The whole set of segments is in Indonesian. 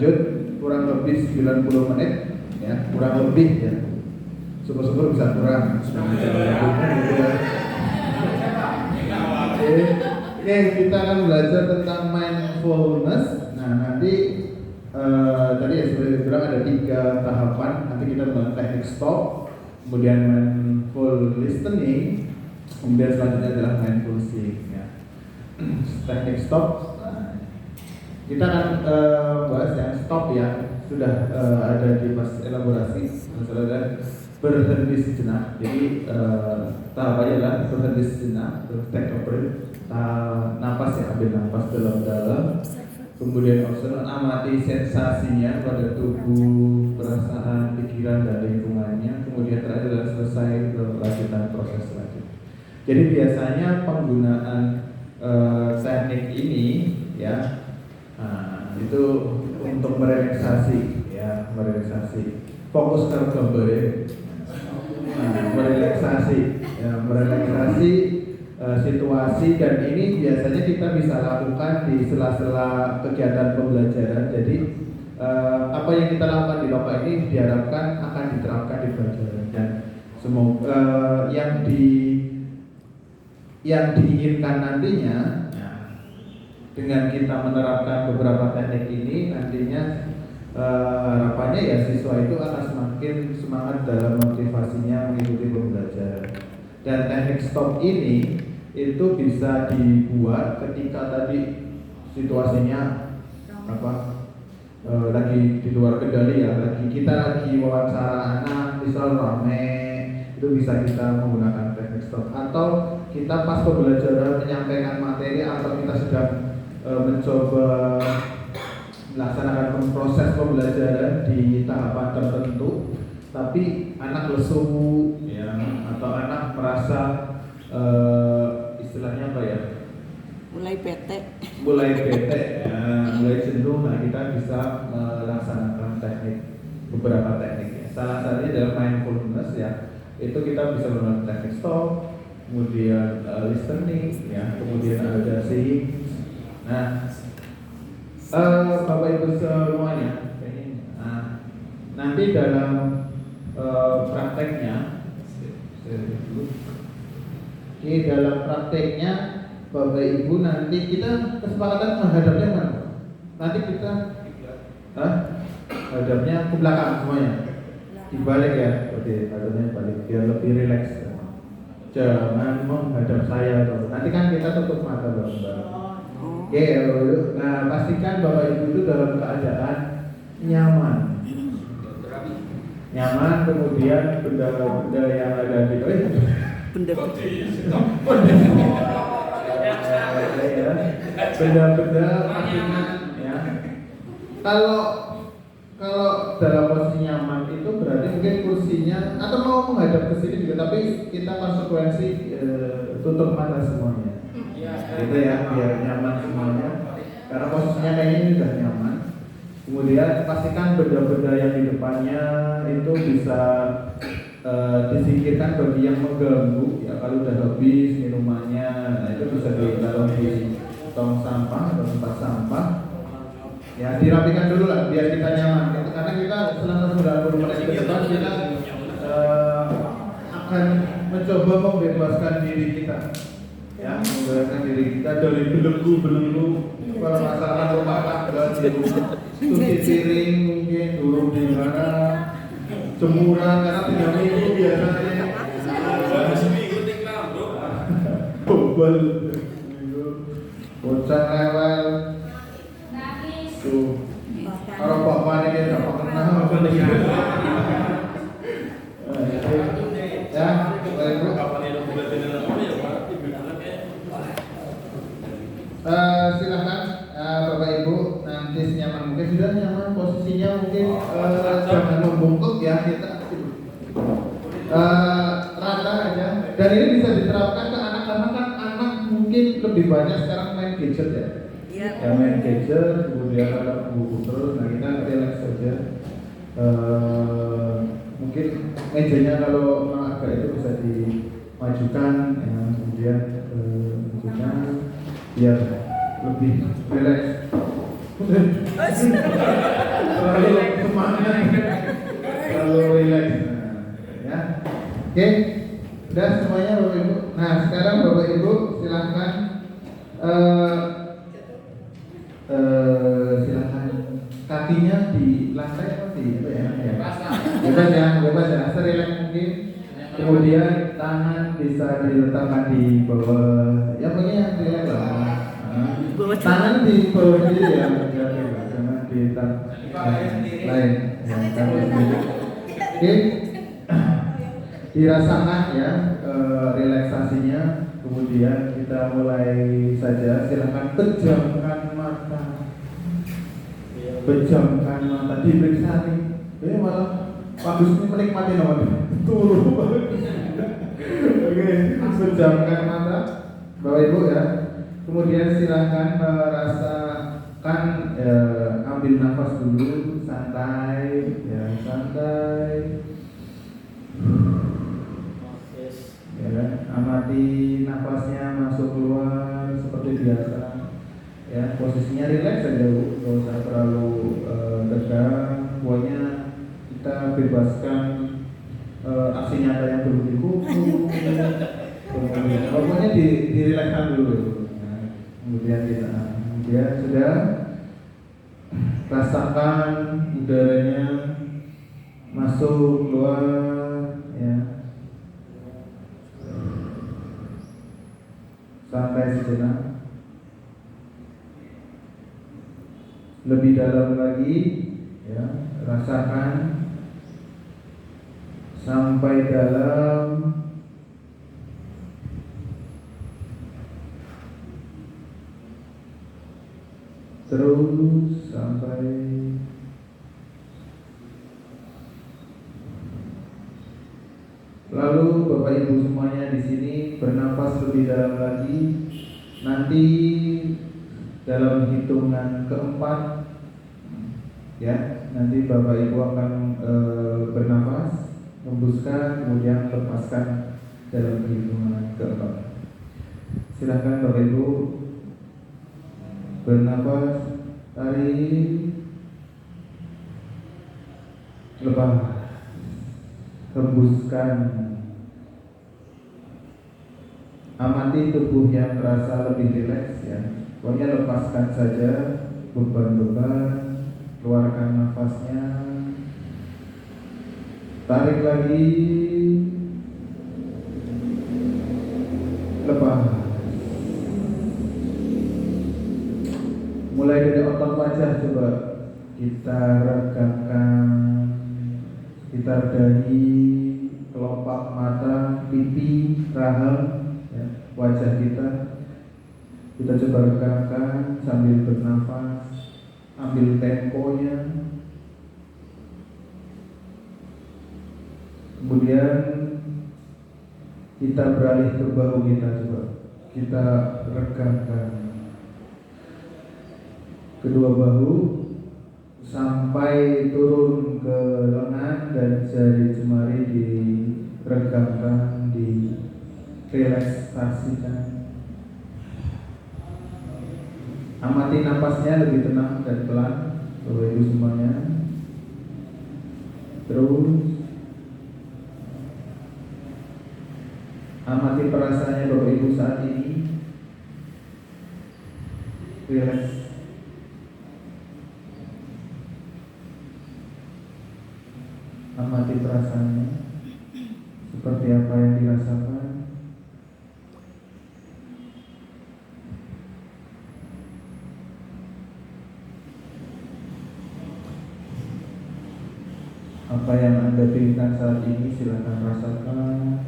lanjut kurang lebih 90 menit ya, kurang lebih ya. Syukur-syukur bisa kurang. Oke, kita akan belajar tentang mindfulness. Nah, nanti tadi ya seperti dibilang ada 3 tahapan. Nanti kita melakukan teknik stop, kemudian mindful listening, kemudian selanjutnya adalah mindful seeing. Ya. Teknik stop. Kita akan bahas yang stop ya, sudah ada di pas elaborasi masalah berhenti sejenak. Jadi tahapannya adalah berhenti sejenak, take a breath, napas ya, ambil napas dalam-dalam, kemudian observe, amati sensasinya pada tubuh, perasaan, pikiran dan lingkungannya, kemudian terakhir adalah selesai kelanjutan proses selanjutnya. Jadi biasanya penggunaan teknik ini ya, itu untuk merelaksasi ya, fokus ke gambar ya. Merelaksasi situasi, dan ini biasanya kita bisa lakukan di sela-sela kegiatan pembelajaran. Jadi apa yang kita lakukan di loka ini diharapkan akan diterapkan di pelajaran, dan semoga yang diinginkan nantinya dengan kita menerapkan beberapa teknik ini, nantinya harapannya ya siswa itu akan semakin semangat dalam motivasinya mengikuti pembelajaran. Dan teknik stop ini itu bisa dibuat ketika tadi situasinya lagi di luar kendali ya, kita lagi wawancara anak, misal rame, itu bisa kita menggunakan teknik stop. Atau kita pas pembelajaran menyampaikan materi, atau kita sedang mencoba melaksanakan proses pembelajaran di tahapan tertentu, tapi anak lesu ya, atau anak merasa istilahnya apa ya, mulai bete ya, mulai jenuh. Nah, kita bisa melaksanakan beberapa teknik ya. Salah satunya adalah mindfulness ya, itu kita bisa menggunakan teknik stop, kemudian listening ya, kemudian ada seeing. Nah, Bapak Ibu semuanya, nanti dalam prakteknya, Bapak Ibu nanti kita kesepakatan menghadapnya mana? Nanti kita hadapnya ke belakang semuanya, dibalik ya, oke, hadapnya balik biar lebih rileks. Jangan menghadap saya tuh. Nanti kan kita tutup mata bareng-bareng. Oke, nah pastikan Bapak Ibu itu dalam keadaan nyaman, kemudian benda-benda yang ada di benda-benda pastikan ya. Kalau dalam posisi nyaman itu berarti mungkin kursinya atau mau menghadap ke sini juga, tapi kita konsekuensi tutup mata semuanya. Gitu ya, biar nyaman semuanya. Karena posisinya kayaknya ini sudah nyaman. Kemudian pastikan benda-benda yang di depannya itu bisa disingkirkan bagi yang mengganggu ya. Kalau udah habis minumannya, nah itu bisa ditaruh di tong sampah atau tempat sampah. Ya, dirapikan dulu lah biar kita nyaman. Karena kita selama 90 menit ke depan kita akan mencoba membebaskan diri kita. Ya, membebaskan diri kita dari belenggu permasalahan rumah tangga, cuci piring mungkin dulu di mana, jemuran karena 3 minggu biasanya. Bobol, bocah rewel, tuh, kalau bapak ini dia dapat kenal apa lagi? Ya, baik bu. Silakan Bapak Ibu, nanti senyaman mungkin, sudah nyaman posisinya mungkin jangan membungkuk ya, kita rata aja. Dan ini bisa diterapkan ke anak, karena kan anak mungkin lebih banyak sekarang main gadget ya. Ya main gadget, kemudian ada buku terus. Nah, kita relax saja. Mungkin mejanya kalau agak itu bisa dimajukan ya, kemudian majukan biar lebih relax. terlalu semangat, terlalu relax. Ya, oke, udah semuanya Bapak Ibu. Nah sekarang Bapak Ibu silahkan silahkan kakinya di lantai apa di apa ya? Bebas ya, serileks mungkin. Kemudian tangan bisa diletakkan di bawah, ya pokoknya yang rileks lah. Tangan di bawah sendiri ya, jangan di lain. Oke, dirasakan ya relaksasinya. Kemudian kita mulai saja. Silakan pejamkan mata, diperiksa nih. Ini malah bagus nih menikmati namanya. Turun banget. Oke, pejamkan mata, Bapak Ibu ya. Kemudian silakan merasakan ambil nafas dulu, santai, ya santai. Ya, amati nafasnya masuk keluar seperti biasa. Ya, posisinya rileks saja Bu, tidak usah terlalu tegang. Pokoknya kita bebaskan aksi nyata yang belum dikumpul. Pokoknya dirilekskan dulu. Kemudian sudah rasakan udaranya masuk keluar ya, santai sejenak, lebih dalam lagi ya, rasakan sampai dalam. Terus sampai lalu Bapak Ibu semuanya di sini bernapas lebih dalam lagi. Nanti dalam hitungan keempat ya, nanti Bapak Ibu akan bernapas, hembuskan, kemudian lepaskan dalam hitungan keempat. Silakan Bapak Ibu bernapas, tarik, lepas, hembuskan. Amati tubuh yang terasa lebih rileks ya. Pokoknya lepaskan saja beban-beban, keluarkan nafasnya, tarik lagi, lepas. Mulai dari otot wajah coba kita regangkan, sekitar dahi, kelopak mata, pipi, rahang, ya, wajah kita. Kita coba regangkan sambil bernafas, ambil temponya. Kemudian kita beralih ke bahu kita, coba kita regangkan kedua bahu sampai turun ke lengan dan jari jemari diregangkan, direlaksasikan. Amati napasnya lebih tenang dan pelan, Bapak Ibu semuanya. Terus amati perasaannya Bapak Ibu saat ini. Relax. Amati perasaannya, seperti apa yang dirasakan. Apa yang Anda pilihkan saat ini silakan rasakan.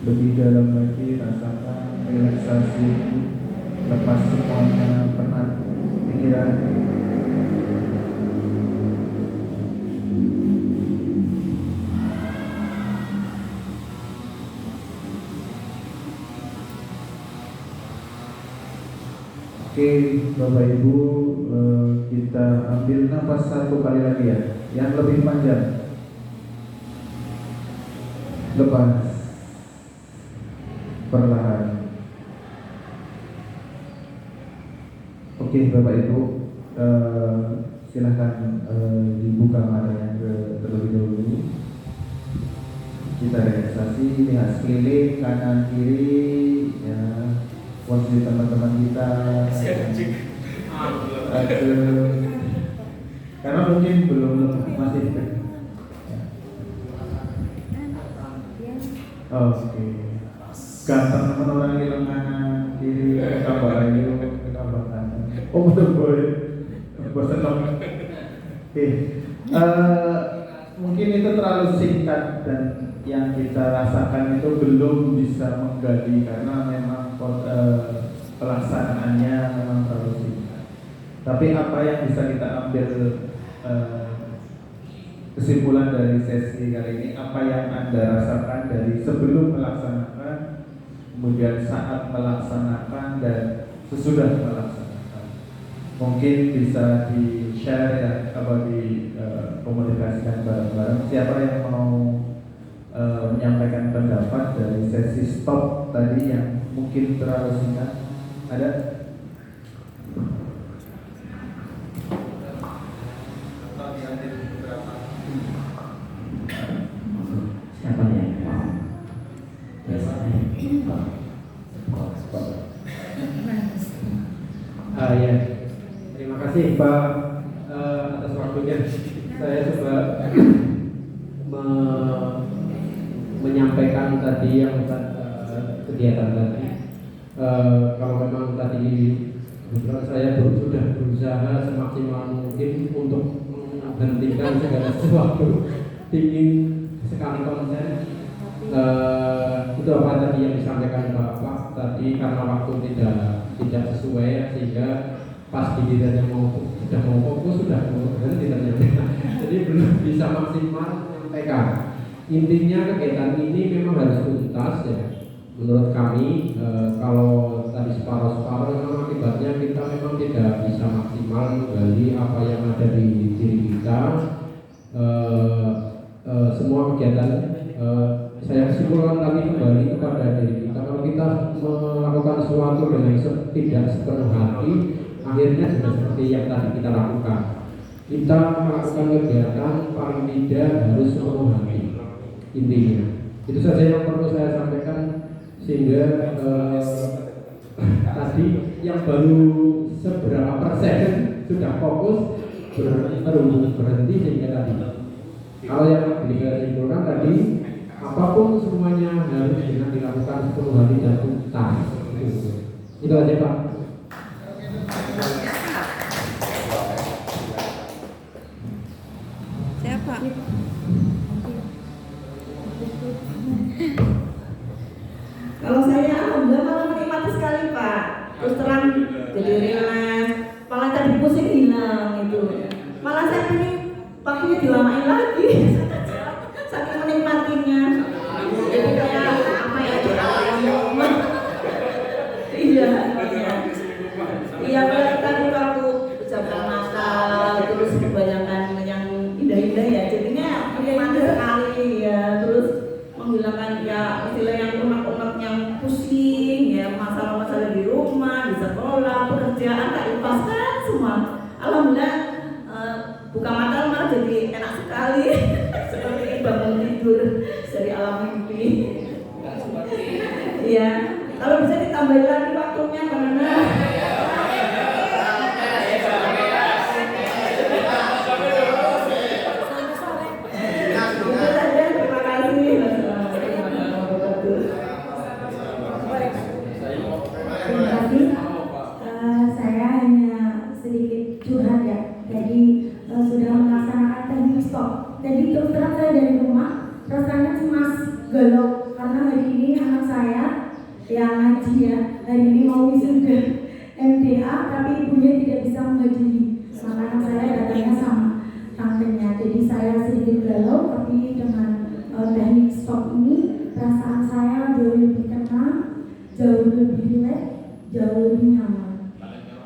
Lebih dalam lagi rasakan relaksasi, lepas semuanya penat pikiran. Oke Bapak Ibu, kita ambil nafas satu kali lagi ya, yang lebih panjang. Lepas perlahan. Oke Bapak Ibu, silahkan dibuka kamarnya terlebih dahulu. Kita relaksasi, lihat sekeliling kanan kiri, ya, posisi teman-teman kita. Karena mungkin belum masih. Oke. Ganteng teman orang yang kanan kiri, tambah ayu, tambah kanan. Oh betul boy, bosan dong. Oke. Mungkin itu terlalu singkat dan yang kita rasakan itu belum bisa menggali karena memang pelaksanaannya memang terlalu singkat. Tapi apa yang bisa kita ambil kesimpulan dari sesi kali ini, apa yang Anda rasakan dari sebelum melaksanakan, kemudian saat melaksanakan dan sesudah melaksanakan. Mungkin bisa di-share ya, atau dikomunikasikan bareng-bareng. Siapa yang mau menyampaikan pendapat dari sesi stop tadi yang mungkin terlalu singkat? Ada? Siapa ya? Ya, terima kasih Pak atas waktunya. Saya coba menyampaikan tadi yang kegiatan tadi. Kalau memang tadi kebetulan saya sudah berusaha semaksimal mungkin untuk menghentikan segala sesuatu, ingin sekali konsen. Itu apa tadi yang disampaikan Bapak tadi, karena waktu tidak sesuai sehingga pas giliran yang sudah mau fokus sudah berhenti ternyata. Jadi belum bisa maksimal menyampaikan. Intinya kegiatan ini memang harus tuntas ya. Menurut kami kalau tadi separuh-separuh memang akibatnya kita memang tidak bisa maksimal menggali apa yang ada di diri kita. Semua kegiatan saya simpulkan lagi kembali kepada diri kita. Kalau kita melakukan sesuatu dengan tidak sepenuh hati, akhirnya juga seperti yang tadi kita lakukan. Kita melakukan kegiatan paling tidak harus sepenuh hati. Intinya itu saja yang perlu saya sampaikan, sehingga tadi yang baru seberapa persen sudah fokus berhenti sehingga tadi. Kalau yang bisa simpulkan tadi, apapun semuanya harus dengan dilakukan sepenuh hati dan tuntas. Itu aja Pak. Siapa? Kalau saya alhamdulillah malah menikmati sekali Pak. Terus terang jadi relax, malah tadi pusing hilang itu. Malah saya pengen paginya dilamain lagi. Saking menikmatinya. Jadi kayak apa ya, iya. Iya, tadi waktu ucapan Natal terus kebanyakan yang indah-indah ya, jadinya menikmati sekali ya. Terus menghilangkan ya istilah yang unek-unek yang pusing ya, masalah-masalah di rumah, di sekolah, pekerjaan tak lepaskan semua. Alhamdulillah buka mata malah jadi enak sekali. Seperti bangun tidur dari alam mimpi. Iya, kalau bisa ditambahin lagi waktunya karena saya hanya sedikit curhat ya. Jadi sudah melaksanakan teknik stop. Jadi terus terang saya dari rumah rasanya cemas, galau karena hari ini anak saya yang ngaji ya, hari ini mau wisuda MDA tapi ibunya tidak bisa menghadiri. Maka anak saya datangnya sama tantenya. Jadi saya sedikit galau, tapi dengan teknik stop ini perasaan saya jauh lebih tenang, jauh lebih rileks, jauh lebih nyaman.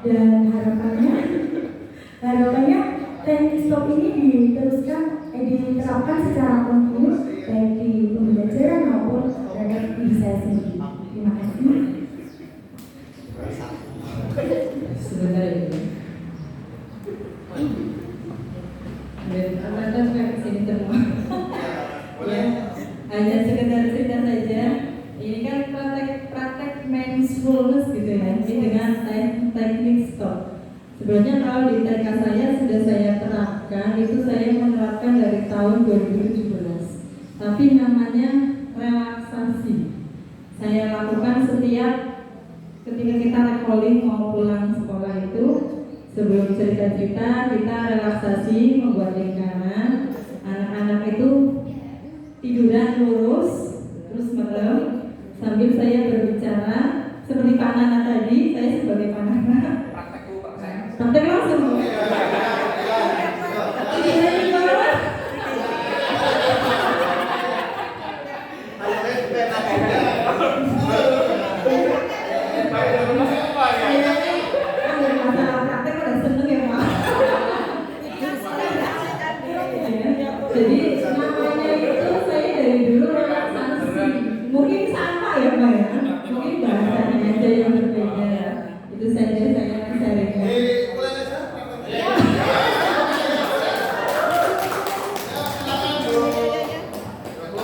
Dan harapannya teknik stop ini diterapkan secara kontinu baik di pembelajaran maupun terhadap diri saya sendiri. Terima kasih. Sebentar ini. Dan Anda nggak kesini semua. Ya, hanya sekedar cerita saja. Ini kan praktek mindfulness gitu ya, ini dengan teknik stop. Sebenarnya kalau di TK saya sudah saya terapkan, itu saya menerapkan dari tahun 2017. Tapi namanya relaksasi. Saya lakukan setiap ketika kita recalling mau pulang sekolah itu, sebelum cerita-cerita kita relaksasi, membuat lingkaran. Anak-anak itu tiduran lurus, terus merem, sambil saya berbicara seperti Pak Nana tadi. Saya sebagai Pak Nana praktek langsung. Jadi namanya itu saya dari dulu relaksasi. Mungkin sama ya Pak ya, mungkin bahasanya aja yang berbeda. Itu saja saya sharingnya.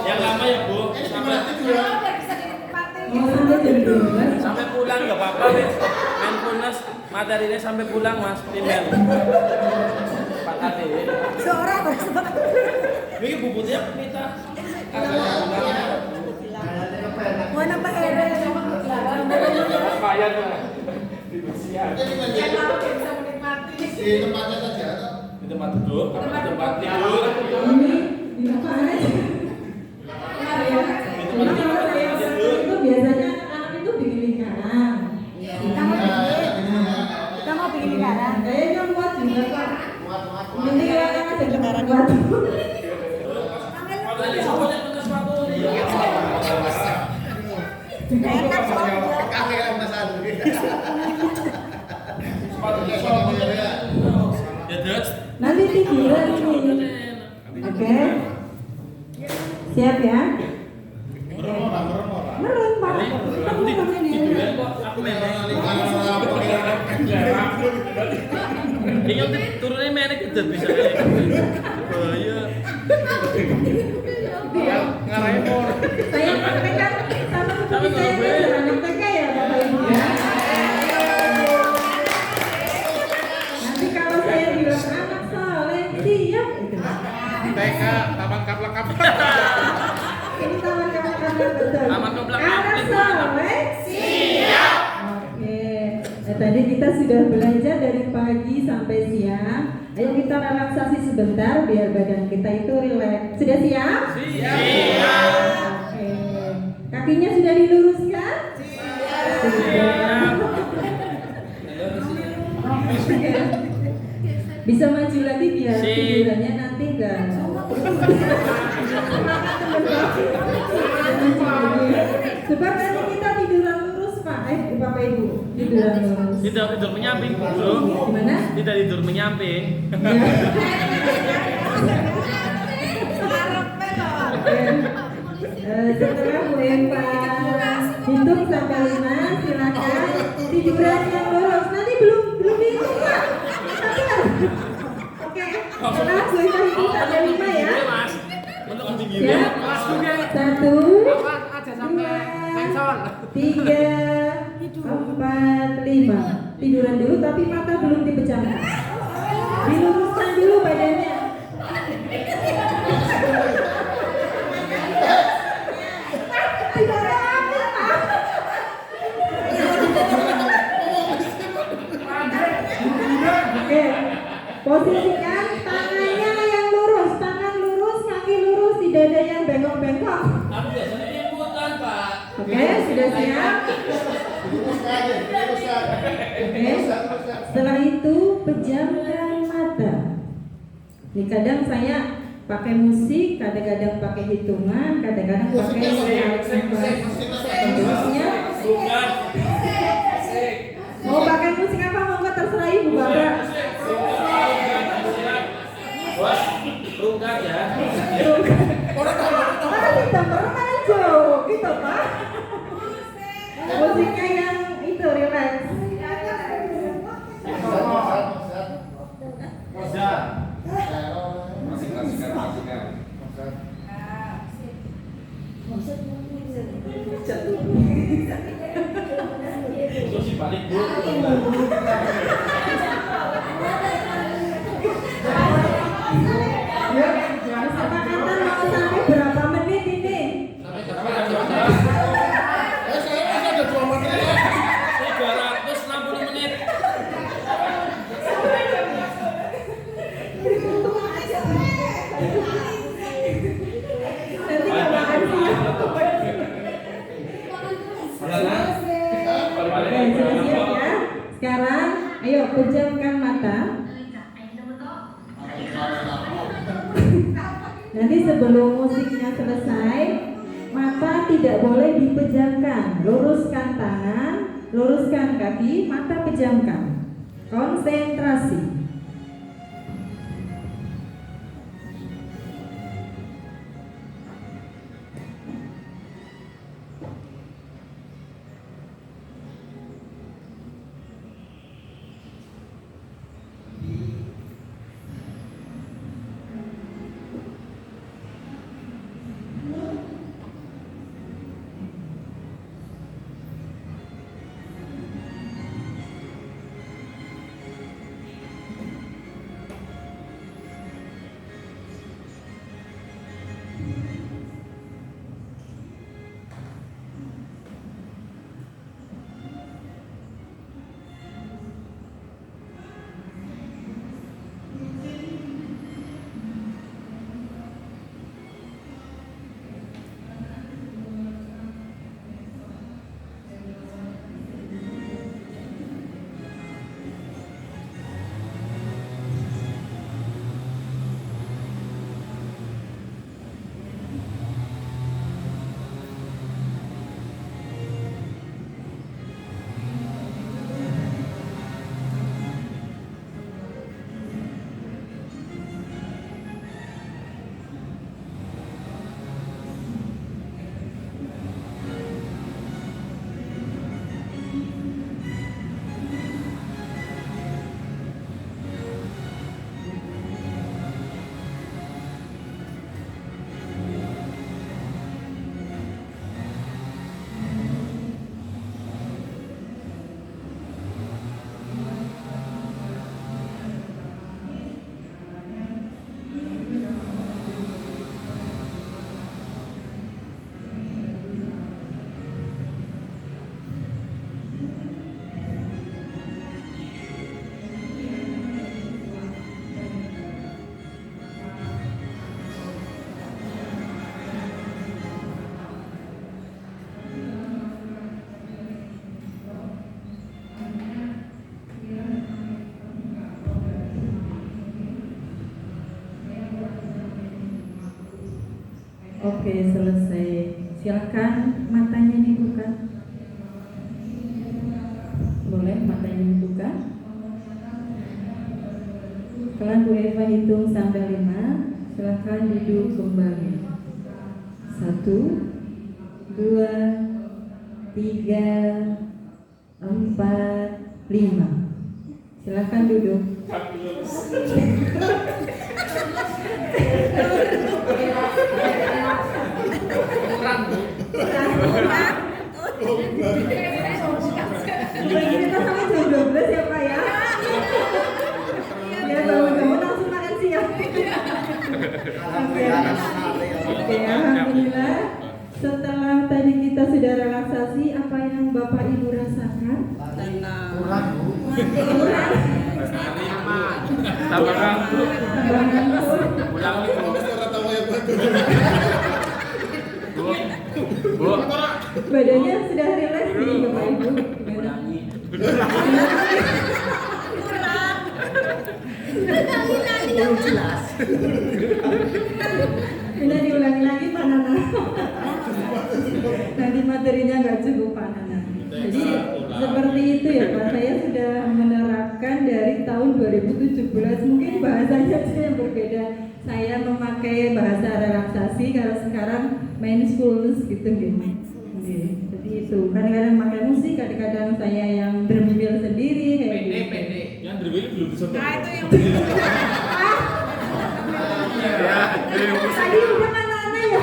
Yang lama ya Bu, sampai Sampai pulang nggak apa-apa nih. Mindfulness materinya sampai pulang Mas Timen. Pak Ade. Seorang Ini bubutnya kita. mau nambah ere. Bayar lah. Di tempatnya saja atau? Di tempat duduk, di tempat tidur. Ini di mana aja? Karena kalau saya itu biasanya anak itu bikin lingkaran. Kita mau bikin lingkaran. Kayaknya muat juga Pak. Nanti anak aja lingkaran buat. Tadi semuanya punya sepatu. Enak soalnya. Ya Dut. Nanti tiduran ini. Oke. Siap ya? Merem Pak. Tiduran kok aku memang. Kayaknya turunnya menek gitu bisa. Bahaya. Ngarahin por. Saya praktekkan sama seperti saya belajar anak TK ya Bapak Ibu ya. Nanti kalau saya bilang anak soleh siap itu. TK taman kaplak. Ini taman kanak-kanak betul. Taman kanak-kanak. Anak soleh siap. Oke. Nah, tadi kita sudah belajar dari pagi sampai siang. Ayo kita relaksasi sebentar biar badan kita itu rileks. Sudah siap? Siap. Oke. Kakinya sudah diluruskan? Siap. Bisa maju lagi biar tidurannya nanti enggak. Sebab nanti kita tiduran lurus Pak. Bapak Ibu, tiduran lurus. Tidak tidur menyamping Bro. Gimana? Tidak tidur menyamping. Setelah Bu Eva hitung sampai 5, silakan tiduran yang lurus. Nanti belum dihitung Pak. Oke. Setelah Bu Eva hitung sampai 5 ya. Mas. Untuk tinggi. Siap. 1, 2, 3, 4, 5. Tiduran dulu tapi mata belum dipejamkan. Diluruskan dulu badannya. Oke. Posisikan tangannya yang lurus, tangan lurus, kaki lurus, tidak ada yang bengkok-bengkok. Aku biasanya ikutan Pak. Oke, sudah siap? Oke. Setelah itu pejamkan mata. Nih kadang saya pakai musik, kadang-kadang pakai hitungan, kadang-kadang pakai terusnya. Bukan. Mau pakai musik apa mau nggak terserah Ibu Bapak. Bos, rungkat ya. temper malah jauh gitu Pak. Musiknya yang itu relax. Kesepakatan mau sampai berapa menit ini? 360 menit. Oke, sudah siap ya? Sekarang, ayo pejamkan mata. Nanti sebelum musiknya selesai, mata tidak boleh dipejamkan. Luruskan tangan, luruskan kaki, mata pejamkan. Konsentrasi. Oke, selesai. Silakan matanya dibuka. Boleh matanya dibuka. Setelah Bu Eva hitung sampai 5, silakan duduk kembali. 1, 2, 3, 4, 5. Silakan duduk. Kita sampai jam 12 ya Pak ya. Ya bangun-bangun langsung makan siang. Oke, alhamdulillah. Setelah tadi kita sudah relaksasi, apa yang Bapak Ibu rasakan? Kurang. Badannya sudah rileks nih Bapak Ibu. Jelas. Ini diulangi lagi Pak Nana. Nanti materinya nggak cukup Pak Nana. Jadi seperti itu ya Pak. Saya sudah menerapkan dari tahun 2017. Mungkin bahasanya saja yang berbeda. saya memakai bahasa relaksasi, kalau sekarang mindfulness gitu gitu. Jadi itu kadang-kadang pakai musik, kadang-kadang saya yang bermimil sendiri kayak Pede. Yang bermimil belum bisa. Nah itu yang tadi udah anak-anak ya.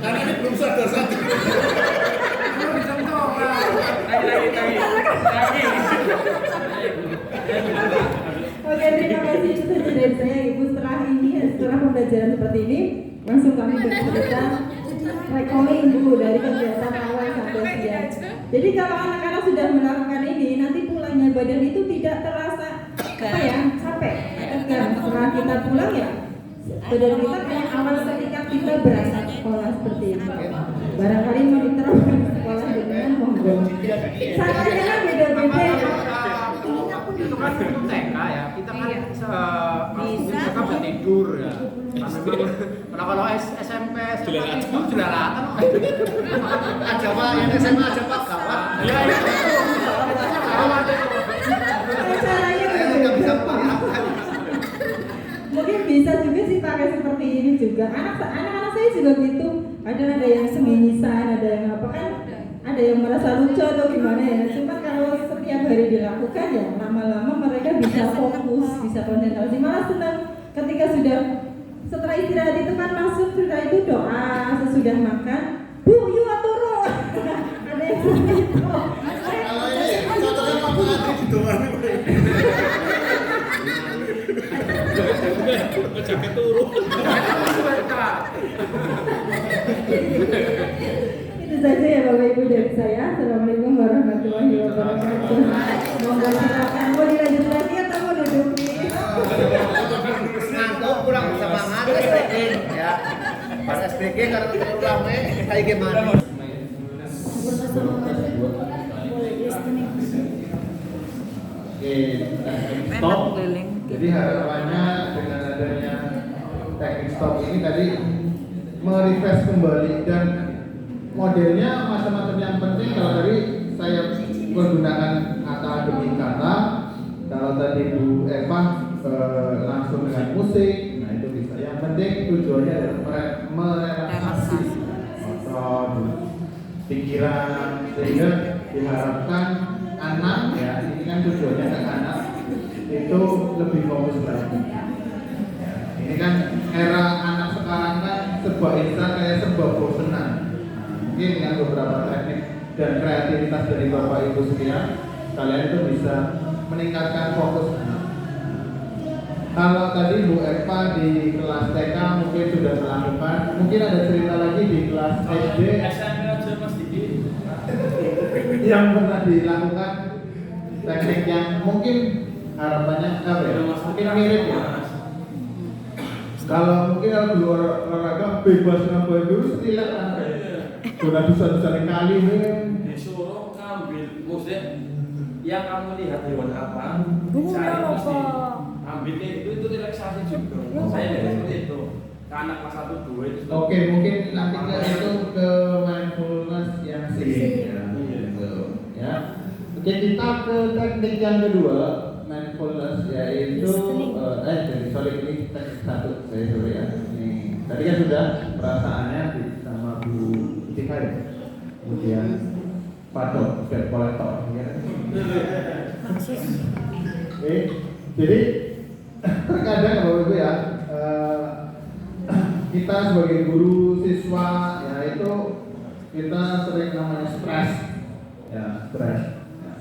Karena ini belum sadar-sadar. Lagi. Oke, terima kasih itu saja dari saya Ibu. Setelah pembelajaran seperti ini, langsung kami bercerita recalling Bu dari kegiatan awal sampai siang. Jadi kalau anak-anak sudah melakukan ini, nanti pulangnya badan itu tidak terasa capek. Setelah kita pulang ya, badan kita kayak awal ketika kita berangkat sekolah seperti ini. Barangkali mau diterapkan di sekolah dengan monggo. Saya kan beda-beda. Itu kan untuk TK ya, kita kan bisa bisa tidur ya. Kalau SMP itu jelalatan aja Pak, yang SMA aja Pak gawat. Ya itu. Caranya bisa mungkin bisa juga sih pakai seperti ini juga. Anak-anak saya juga gitu. Ada yang seminyisan, ada yang apa kan? Ada yang merasa lucu atau gimana ya. Cuma kalau setiap hari dilakukan ya lama-lama mereka bisa fokus, bisa konsentrasi. Malah senang ketika setelah istirahat itu kan masuk setelah itu doa sesudah makan. Bu, yuk aturo. Ada yang seperti itu. Kalau ini contohnya Pak Adi di doang. Jaket turun. Itu saja ya Bapak Ibu dari saya. Assalamualaikum warahmatullahi wabarakatuh. Semoga silakan mau dilanjut lagi atau mau duduk nih? Ngantuk kurang semangat SPG ya. Pas SPG kalau ulang kayak gimana? Oke, stop. Jadi harapannya dengan adanya teknik stop ini tadi merefresh kembali dan modelnya macam-macam. Yang penting kalau tadi saya menggunakan akademik kata, kalau tadi Bu Eva langsung dengan musik, nah itu bisa. Yang penting tujuannya adalah merelaksasi otot, pikiran, sehingga diharapkan anak ya, ini kan tujuannya ke anak itu lebih fokus lagi. Ya, ini kan era anak sekarang kan sebuah insan kayak sebuah bosenan. Mungkin dengan beberapa teknik dan kreativitas dari Bapak Ibu sekalian, kalian itu bisa meningkatkan fokus anak. Kalau tadi Bu Eva di kelas TK mungkin sudah melakukan, mungkin ada cerita lagi di kelas SD yang pernah dilakukan teknik yang mungkin harapannya apa ya? Mungkin mirip ya. Kalau mungkin kalau di luar olahraga bebas ngapain dulu setidak kan sudah bisa kali disuruh ngambil musik yang kamu lihat hewan apa, Bunga apa? ambilnya itu relaksasi juga. Saya lihat seperti itu. Ke anak kelas 1, 2 itu. Oke, mungkin nanti itu ke mindfulness yang sih ya. Gitu, ya. Oke, kita ke teknik yang kedua, mindfulness, yaitu sorry ini teknik 1, sorry ya. Ini tadi kan sudah perasaannya sama Bu Tika ya. Kemudian Pato, debt collector, ya. Oke, jadi terkadang Bapak Ibu ya, kita sebagai guru siswa ya itu kita sering namanya stres, ya stres. Ya.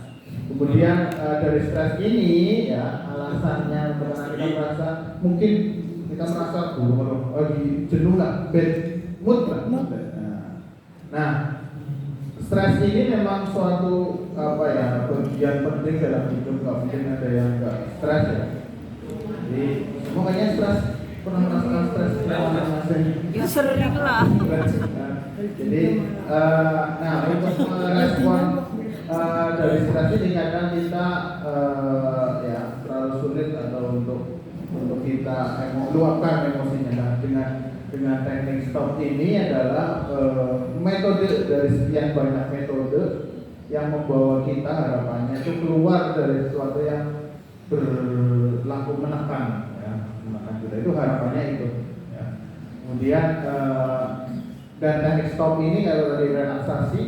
Kemudian dari stres ini ya alasannya karena kita merasa mungkin kita merasa lagi jenuh lah, bad mood lah. Nah, stres ini memang suatu bagian penting dalam hidup. Nggak mungkin ada yang nggak stres ya. Jadi makanya stres, pernah merasakan stres masing-masing. Ya sering lah. Jadi untuk merespon dari stres ini kadang kita terlalu sulit atau untuk kita luapkan emosinya. Nah, dengan teknik stop ini adalah metode dari sekian banyak metode yang membawa kita harapannya itu keluar dari sesuatu yang berlaku menekan, ya, menekan kita itu harapannya itu. Ya. Kemudian dan teknik stop ini kalau dari relaksasi,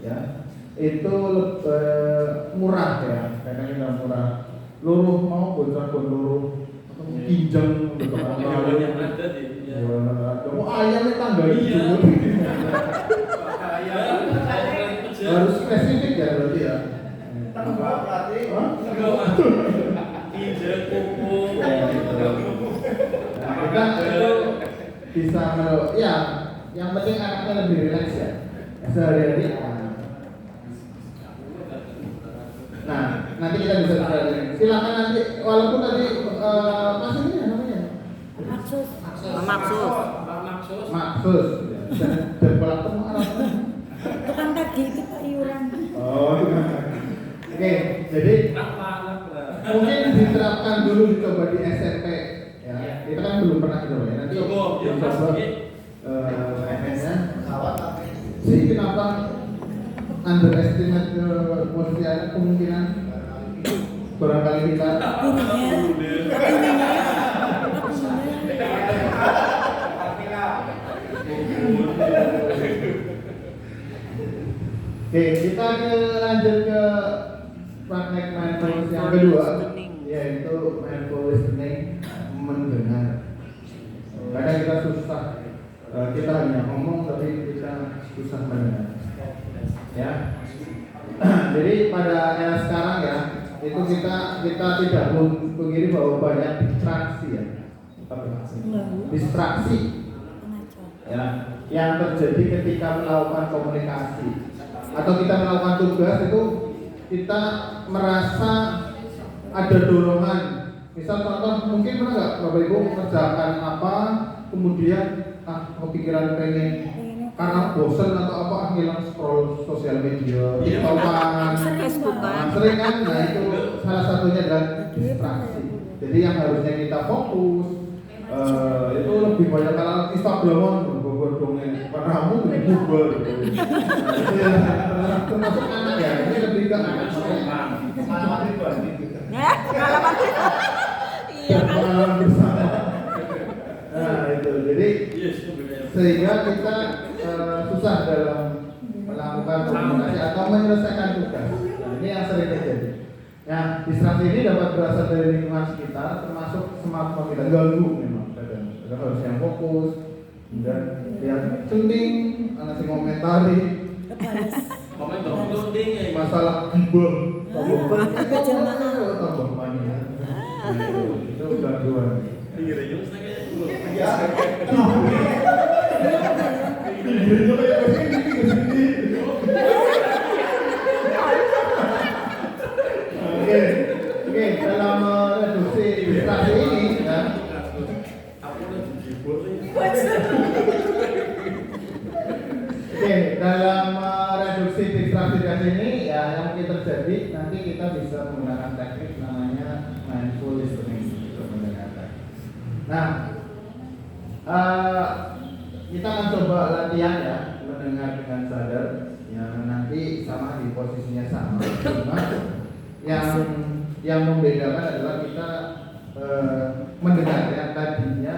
ya itu murah ya, karena kita murah. Luruh mau bocor luruh, pinjam untuk yang ada di kamu ayamnya tangga itu harus spesifik ya berarti ya. pinjam kuku. Nah, kita itu bisa ya, yang penting anaknya lebih rileks ya sehari-hari. Nah, nanti kita bisa belajar. Silakan nanti, walaupun tadi masih ini namanya Maksus. Maksus. Dan pola temu arahnya. Tukang tagih itu Pak iuran. Oh, oke. Jadi mungkin diterapkan dulu, dicoba di SMP. Ya, kita kan belum pernah coba ya. Nanti coba efeknya. Sih kenapa underestimate posisi anak, kemungkinan barangkali kita Oke, kita lanjut ke praktek mindfulness yang kedua, yaitu mindful listening, mendengar. Kadang kita susah, kita hanya ngomong tapi kita susah mendengar. Ya, jadi pada era sekarang ya, itu kita tidak mengira bahwa banyak distraksi ya, distraksi ya, yang terjadi ketika melakukan komunikasi atau kita melakukan tugas itu kita merasa ada dorongan. Misal contoh, mungkin pernah nggak Bapak Ibu mengerjakan apa, kemudian kepikiran pengen karena bosan atau apa ngilang scroll sosial media, TikTokan, sering kan? Nah itu salah satunya adalah distraksi. Jadi yang harusnya kita fokus itu lebih banyak kalau Instagram dongeng kamu di Google. Itu yang termasuk anak ya, ini lebih ke anak pengalaman bersama. Nah itu jadi sehingga kita susah dalam melakukan komunikasi atau menyelesaikan tugas. Nah, ini yang sering terjadi. Nah, distraksi ini dapat berasal dari lingkungan sekitar, termasuk smartphone kita ganggu memang. Kadang harus yang fokus, dan lihat sunting, anak si komentari, masalah gibah, tambah mania. Itu gangguan. Oke, dalam reduksi distraksi ini ya. Oke, dalam reduksi distraksi ini ya, yang mungkin terjadi nanti kita bisa menggunakan teknik namanya mindful listening untuk mendengarkan. Nah, kita akan coba latihan ya, mendengar dengan sadar. Yang nanti sama di posisinya sama, cuma yang membedakan adalah kita mendengar yang tadinya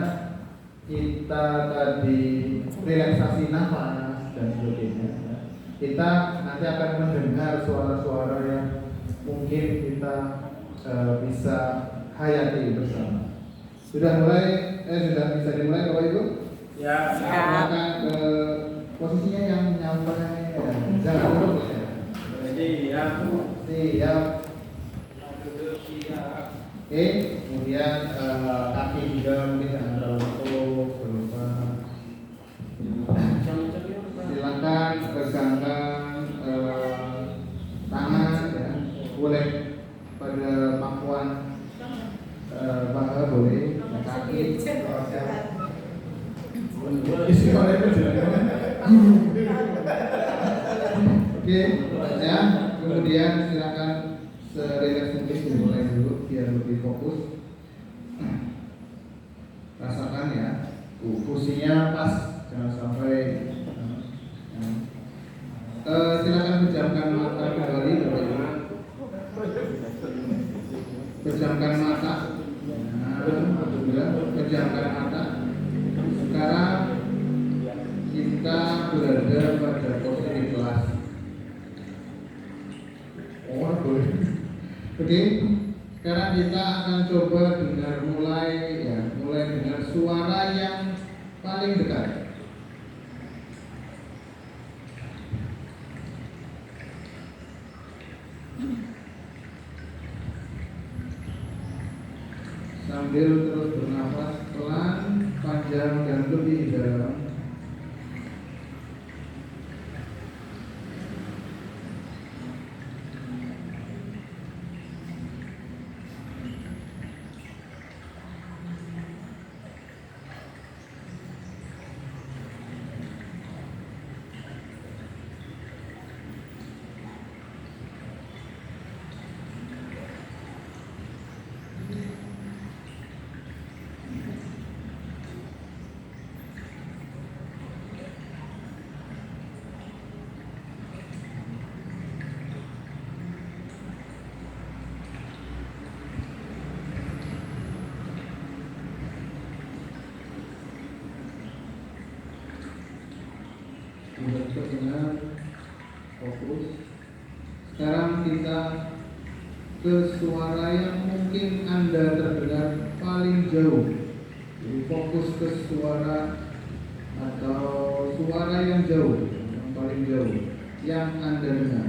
kita tadi relaksasi nafas dan sebagainya. Kita nanti akan mendengar suara-suara yang mungkin kita bisa hayati bersama. Sudah bisa dimulai Bapak Ibu? Ya. Silakan ke posisinya yang nyampainya jangan lurus ya. Siap. Oke, kemudian kaki juga mungkin jangan terlalu berupa. Silakan regangkan tangan ya, boleh pada pangkuan paha boleh, kaki. Oke, ya. Kemudian silakan serileks mungkin dimulai dulu biar lebih fokus. Rasakan ya, fungsinya pas, jangan sampai. Silakan pejamkan mata kembali, pejamkan Oke, sekarang kita akan coba mulai dengar suara yang paling dekat. Sambil terus bernafas pelan, panjang dan lebih dalam. Dengan fokus. Sekarang kita ke suara yang mungkin Anda terdengar paling jauh. Jadi fokus ke suara atau suara yang jauh, yang paling jauh yang Anda dengar.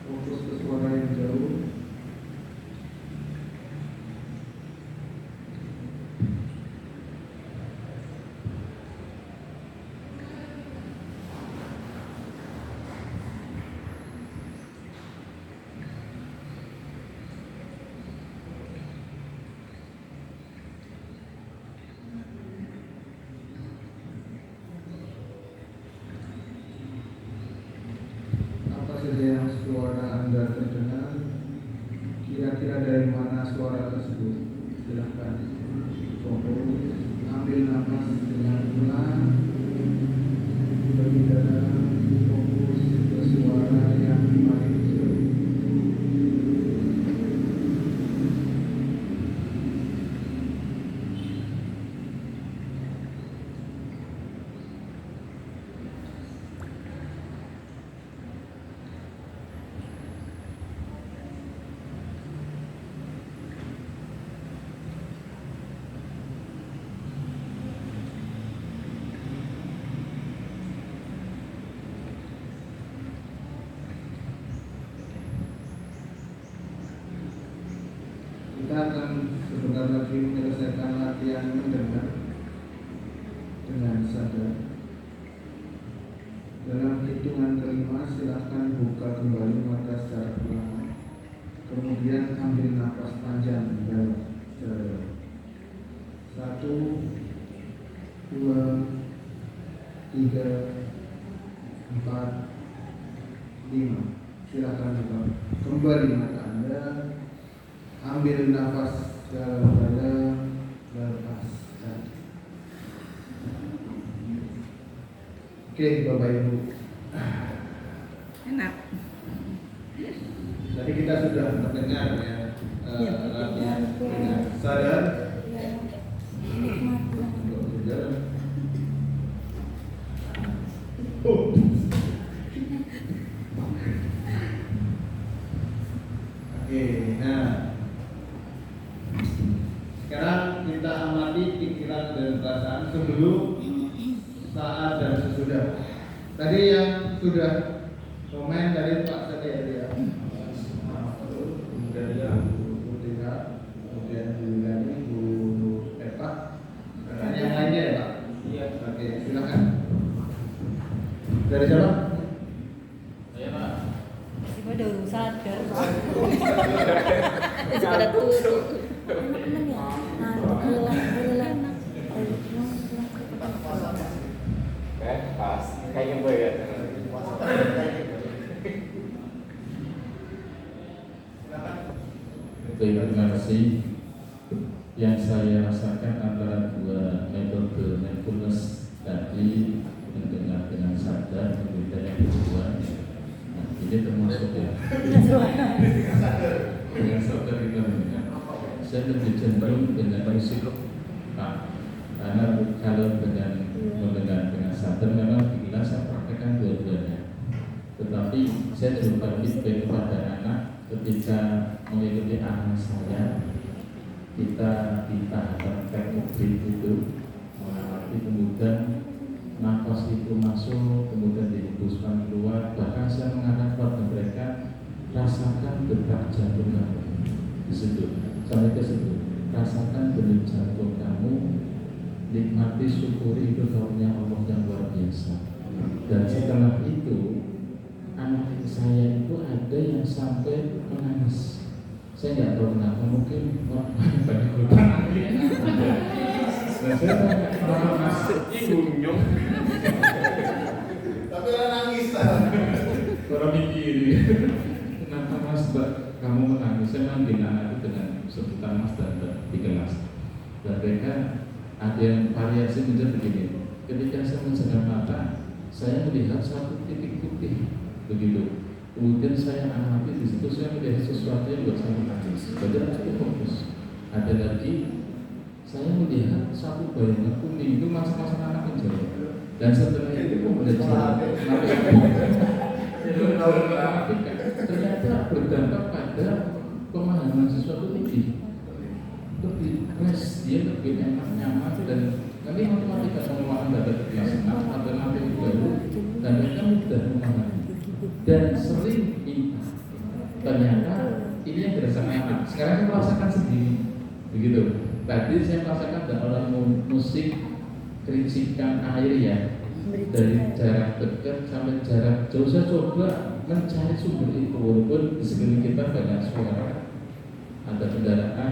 Fokus ke suara yang jauh. Yang suara Anda terdengar, kira-kira dari mana suara tersebut? Silahkan fokus, ambil nafas dengan pelan, lebih dalam, fokus ke suara yang paling jauh. Kita akan sebentar lagi menyelesaikan latihan mendengar dengan sadar. Dalam hitungan kelima, silakan buka kembali mata secara perlahan. Kemudian ambil nafas panjang dalam secara dalam. 1, 2, 3, 4, 5. Silakan buka kembali mata Anda. Ambil nafas dalam-dalam, lepaskan. Oke, Bapak Ibu. Enak. Tadi kita sudah mendengar ya latihan dengan sadar. Oke, nah. Sekarang kita amati pikiran dan perasaan sebelum, saat, dan sesudah. Tadi yang sudah komen dari Pak Setia, kemudian Bu Tina, kemudian Bu Lani, Bu Eva, dan yang lainnya ya Pak? Iya. Oke, silakan. Dari siapa? Saya Pak. Udah sadar. Pada turun. Temen ya. Lelah. Pas kayaknya gue ya. Terima kasih. Yang saya rasakan antara dua metode mindfulness tadi, mendengar dengan sadar, kemudian yang kedua, nah, ini termasuk ya. Dengan sadar kita mendengar. Saya lebih cenderung dengan musik, karena kalau dengan mendengar dengan sadar memang kita alhamdulillah saya praktekkan dua-duanya. Tetapi saya juga feedback kepada anak ketika mengikuti anak saya, kita di tahapan teknik itu mengamati, kemudian nafas itu masuk, kemudian dihembuskan keluar. Bahkan saya mengarahkan kepada mereka, rasakan detak jantung kamu di situ, sampai ke situ. Rasakan denyut jantung kamu, nikmati, syukuri, itu karunia Allah yang luar biasa. Dan setelah itu, anak saya itu ada yang sampai menangis. Saya nggak tahu kenapa, mungkin banyak hutang. Dan saya tanya, kenapa mas sunyum? Tapi orang nangis. Orang mikir, kenapa mas kamu menangis? Saya manggil anak itu dengan sebutan mas dan di kelas. Dan mereka ada yang variasi menjadi begini. Ketika saya menjaga mata, saya melihat satu titik putih, begitu. Kemudian saya amati di situ, saya melihat sesuatu yang buat saya menangis. Padahal cukup fokus. Ada lagi, saya melihat satu bayangan kuning, itu masa-masa anak menjadi. Dan setelah itu pun belajar ternyata berdampak pada pemahaman sesuatu lebih fresh, dia lebih enak, nyaman, dan nanti matematika pengeluaran data kelas 6 atau nanti baru, dan mereka mudah memahami dan sering ingat. Ternyata ini yang dirasakan anak. Sekarang saya merasakan sendiri, begitu. Tadi saya merasakan dalam musik kericikan air ya, dari jarak dekat sampai jarak jauh. Saya coba mencari sumber itu, walaupun di sekeliling kita banyak suara, ada kendaraan,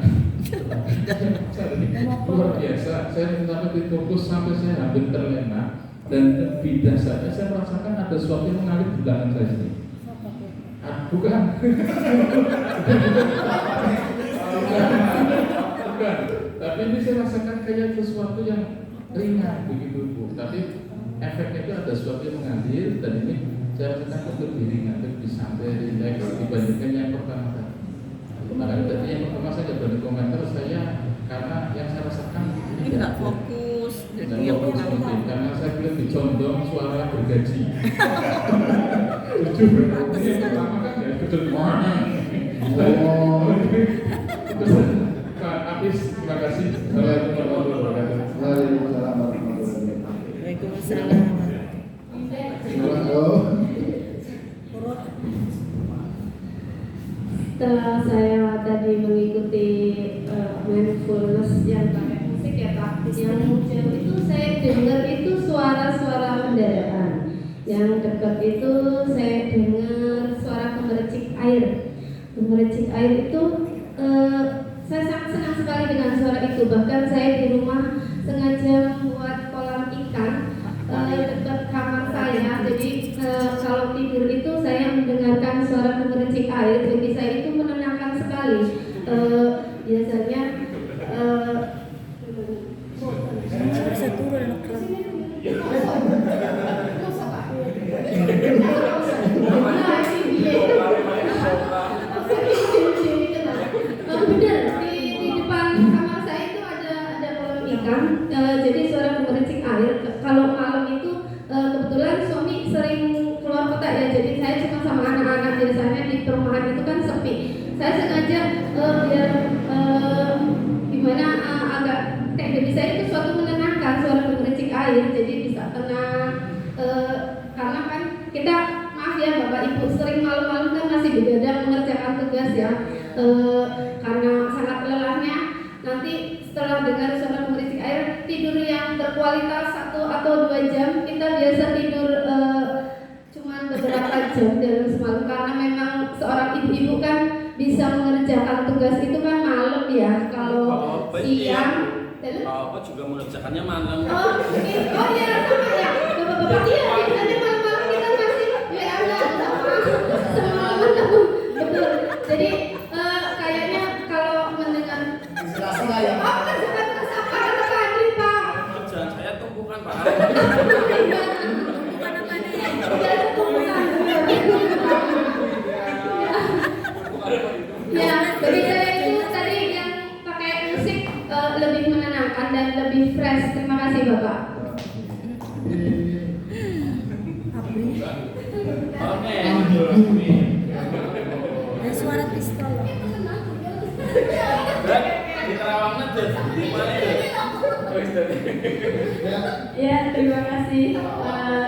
luar biasa. Saya sampai fokus sampai saya hampir terlena, dan lebih dasarnya saya merasakan ada sesuatu yang mengalir di belakang saya sini. Bukan. Bukan. Tapi ini saya rasakan kayak sesuatu yang ringan begitu Bu. Tapi efeknya itu ada sesuatu yang mengalir, dan ini saya rasakan lebih ringan, lebih santai, rileks dibandingkan yang pertama tadi. Makanya tadi yang pertama saya nggak berani komentar, saya karena yang saya rasakan ini nggak fokus. dan karena saya bilang dicondong suara bergaji. Jujur, ini yang pertama kan ya betul mana. Terus Pak Apis, terima kasih. Assalamualaikum warahmatullahi wabarakatuh. Waalaikumsalam warahmatullahi wabarakatuh. Waalaikumsalam. Setelah saya tadi mengikuti mindfulness yang pakai musik ya Pak, yang jauh itu saya dengar itu suara-suara kendaraan, yang dekat itu saya dengar suara gemericik air. Gemericik air itu saya sangat senang sekali dengan suara itu. Bahkan saya di rumah sengaja membuat kolam ikan dekat kamar saya. Jadi kalau tidur itu saya mendengarkan suara gemericik air. Jadi saya itu menenangkan sekali. Biasanya bisa turun benar, di depan kamar saya itu ada kolam ikan. Jadi suara gemericik air. Kalau malam itu kebetulan suami sering keluar kota ya, jadi saya cuma sama anak-anak. Biasanya di perumahan itu kan sepi. Saya sengaja biar gimana agak bagi saya itu suatu menenangkan suara gemericik air, jadi bisa tenang. Karena kan kita maaf ya Bapak Ibu, sering malam-malam kan masih begadang mengerjakan tugas ya. Karena sangat lelahnya, nanti setelah dengar suara gemericik air, tidur yang berkualitas 1 atau 2 jam, kita biasa tidur cuma beberapa jam dalam semalam. Karena memang seorang ibu-ibu kan bisa mengerjakan tugas itu kan malam ya. Kalau siang, Bapak juga mengerjakannya malam. oh iya sama ya, bapak-bapak iya biasanya malam-malam kita masih WA-nya semalam betul. Jadi kayaknya kalau mendengar Kerjaan saya tumpukan Pak. Ya, jadi saya itu tadi yang pakai musik lebih menenangkan dan lebih fresh. Terima kasih Bapak. Oke. Ada suara pistol. Di Terawang Ngedet. Di mana itu? Ya, terima kasih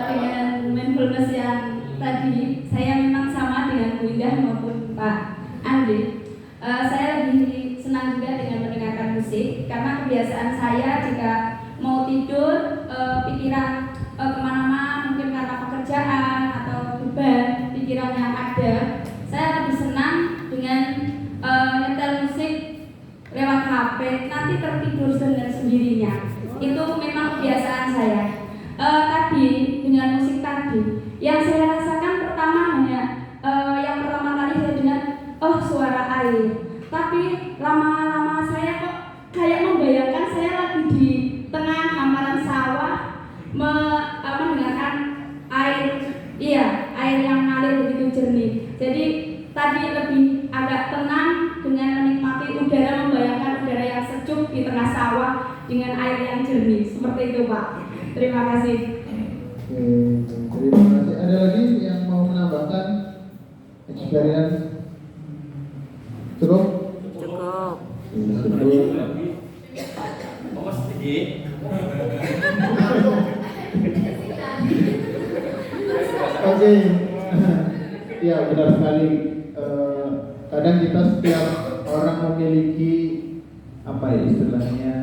dengan mindfulness yang tadi. Saya memang sama dengan Bu Indah maupun Pak Andri. Saya lebih senang juga dengan mendengarkan musik karena kebiasaan saya jika mau tidur, pikiran kemana-mana, mungkin karena pekerjaan atau beban pikiran yang ada, saya lebih senang dengan nyetel musik lewat HP, nanti tertidur dengan sendirinya. Itu memang kebiasaan saya. Tadi dengan musik tadi, yang saya rasakan pertama hanya yang pertama kali saya dengar, oh suara air. Tapi lama-lama saya kok kayak membayangkan saya lagi di tengah hamparan sawah, mendengarkan air, air yang mengalir begitu jernih. Jadi tadi lebih agak tenang dengan menikmati udara, membayangkan udara yang sejuk di tengah sawah dengan air yang jernih. Seperti itu, Pak. Terima kasih. Terima kasih. Ada lagi yang mau menambahkan experience? Cukup? Cukup. Oh, sedikit. Oke. Ya, benar sekali. Kadang kita setiap orang memiliki apa ya istilahnya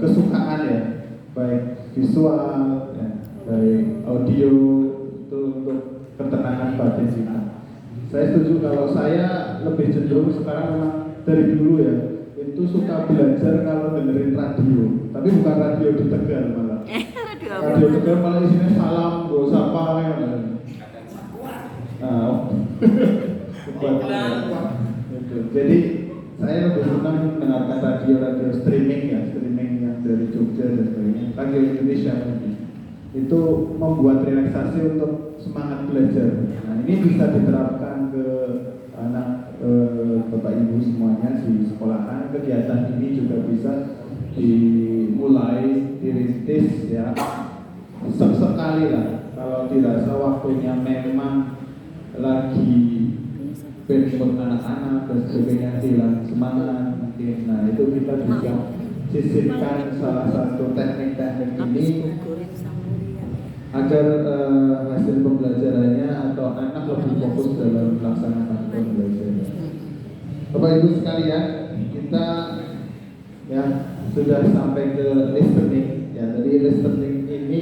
kesukaan ya, baik visual, ya, baik audio itu untuk ketenangan batin kita. Saya setuju kalau saya lebih cenderung sekarang memang dari dulu ya itu suka belajar kalau dengerin radio, tapi bukan radio di Tegal malah. Radio Tegal malah isinya salam, gak sapa ya. Jadi saya lebih senang mendengarkan radio streaming ya, streaming yang dari Jogja dan sebagainya, radio Indonesia mungkin. Itu membuat relaksasi untuk semangat belajar. Nah ini bisa diterapkan ke anak bapak ibu semuanya di sekolahan. Kegiatan ini juga bisa dimulai, dirintis ya, sesekali lah. Kalau dirasa waktunya memang lagi pensiun anak-anak dan sebagainya hilang semangat mungkin. Nah itu kita bisa sisipkan salah satu teknik-teknik ini agar hasil pembelajarannya atau anak lebih fokus dalam melaksanakan pembelajaran. Bapak Ibu sekalian, kita ya sudah sampai ke listening. Ya tadi listening ini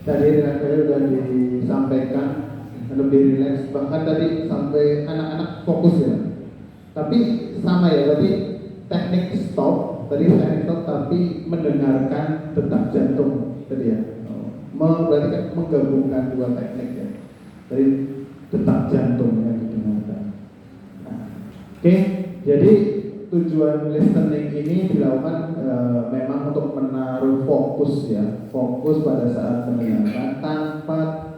tadi sudah disampaikan lebih rileks, bahkan tadi sampai anak-anak fokus ya. Tapi sama ya tadi teknik stop, tapi mendengarkan detak jantung tadi ya. Berarti kan menggabungkan dua teknik ya. Dari detak jantung yang didengarkan. Oke, jadi tujuan listening ini dilakukan memang untuk menaruh fokus ya, fokus pada saat mendengarkan tanpa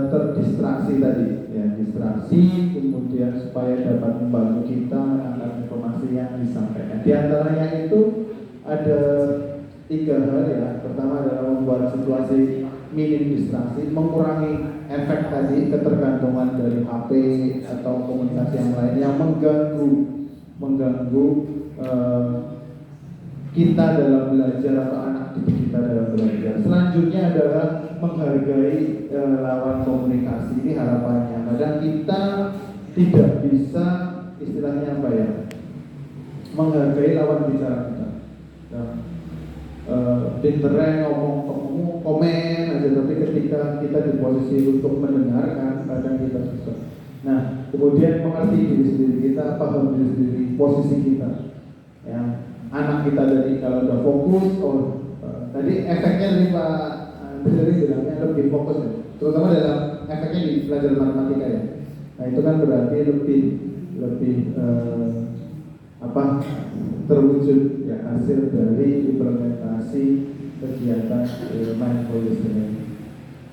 terdistraksi tadi ya, distraksi kemudian supaya dapat membantu kita menangkap informasi yang disampaikan. Di antaranya itu ada 3 hal ya. Pertama adalah membuat situasi minim distraksi, mengurangi efek tadi ketergantungan dari HP atau komunikasi yang lain yang mengganggu kita dalam belajar atau anak didik kita dalam belajar. Selanjutnya adalah menghargai lawan komunikasi. Ini harapannya. Kadang kita tidak bisa istilahnya apa ya, menghargai lawan bicara kita. Nah, pinternya ngomong komen aja, tapi ketika kita di posisi untuk mendengarkan kadang kita susah. Nah, kemudian mengerti diri sendiri kita, paham diri sendiri, posisi kita. Ya, anak kita dari kalau udah fokus, tadi efeknya dari Pak Andri bilangnya lebih fokus ya, terutama dalam efeknya di pelajaran matematika ya. Nah itu kan berarti lebih terwujud ya hasil dari implementasi kegiatan mindfulness ini.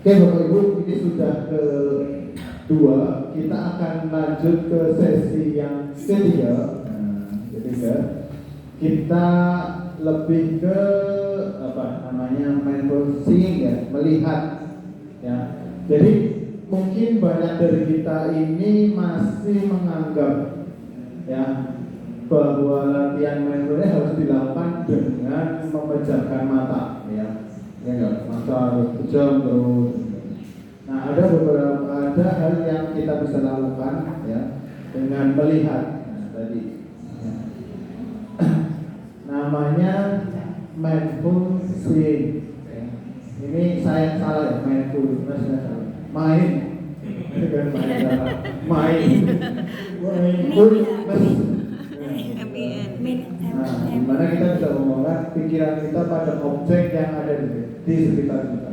Oke Bapak Ibu, ini sudah kedua, kita akan lanjut ke sesi yang ketiga. Kita lebih ke mindful seeing ya, melihat ya. Jadi mungkin banyak dari kita ini masih menganggap ya bahwa latihan mindfulnya harus dilakukan dengan memejamkan mata ya enggak, mata harus pejam terus. Nah ada hal yang kita bisa lakukan ya dengan melihat tadi ya. Namanya mindful seeing ya. Ini saya salah ya, mindfulness saya salah. Main mindfulness. Nah, dimana kita bisa mengolah pikiran kita pada objek yang ada di sekitar kita.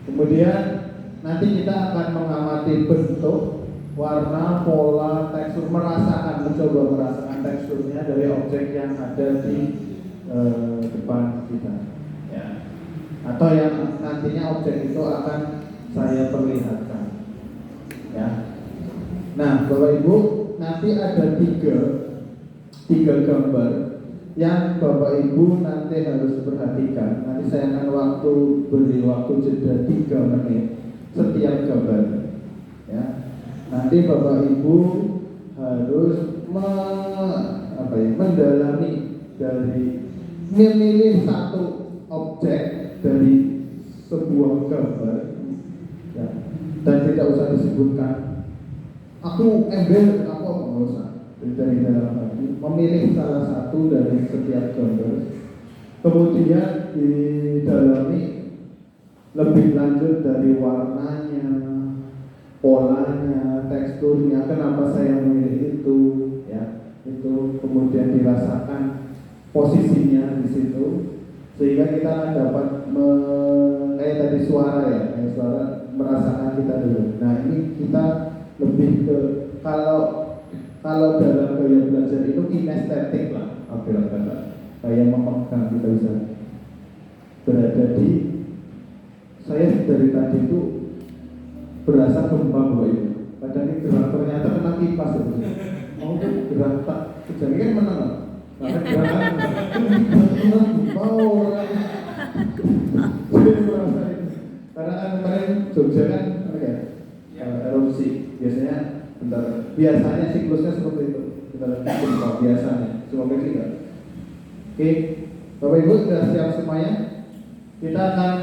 Kemudian nanti kita akan mengamati bentuk, warna, pola, tekstur, mencoba merasakan teksturnya dari objek yang ada di depan kita. Ya. Atau yang nantinya objek itu akan saya perlihatkan. Ya. Nah, Bapak Ibu, nanti ada tiga gambar yang Bapak Ibu nanti harus perhatikan. Nanti saya akan beri waktu jeda 3 menit setiap gambar. Ya. Nanti Bapak Ibu harus mendalami dari memilih satu objek dari sebuah gambar ya. Dan tidak usah disebutkan aku embel, aku apa, nggak usah. Dari dalam hati memilih salah satu dari setiap gambar, kemudian didalami lebih lanjut dari warnanya, polanya, teksturnya, kenapa saya memilih itu ya, itu kemudian dirasakan posisinya di situ sehingga kita dapat kayak tadi suara ya, kayak suara merasakan kita dulu. Nah ini kita lebih ke kalau dalam gaya belajar itu kinestetik lah, kayak memegang, kita bisa berada di, saya dari tadi itu berasa gempa Bapak Ibu. Padahal ini gerak ternyata kena kipas itu. Mau gerak tak kejadian kan menang lah. Karena gerakan gempa orang. Karena kan kemarin Jogja kan erupsi biasanya. Biasanya siklusnya seperti itu. Kita lihat gempa biasanya. Semoga tidak. Oke, Bapak Ibu sudah siap semuanya? Kita akan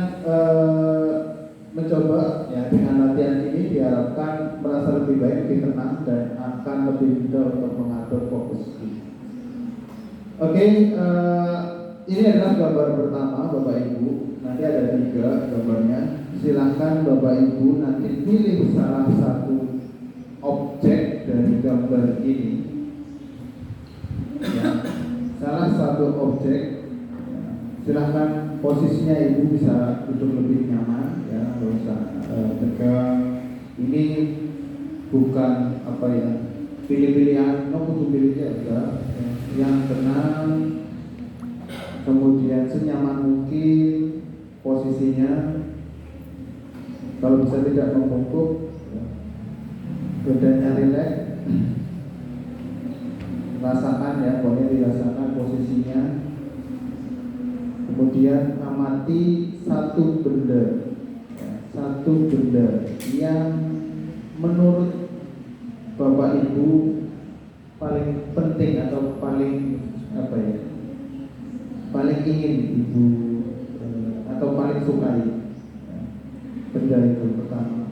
mencoba ya dengan latihan ini diharapkan merasa lebih baik, lebih tenang dan akan lebih mudah untuk mengatur fokus. Oke, ini adalah gambar pertama Bapak Ibu. Nanti ada 3 gambarnya. Silakan Bapak Ibu nanti pilih salah satu objek dari gambar ini ya, salah satu objek ya. Silahkan posisinya Ibu bisa duduk lebih nyaman ya, nggak usah tegang. Ini bukan apa ya, pilih-pilihan, kudu pilihnya ya, yang tenang, kemudian senyaman mungkin posisinya, kalau bisa tidak membungkuk. Badannya rileks, rasakan ya, boleh dirasakan posisinya. Kemudian amati satu benda yang menurut Bapak Ibu paling penting atau paling paling ingin Ibu atau paling sukai. Benda itu pertama.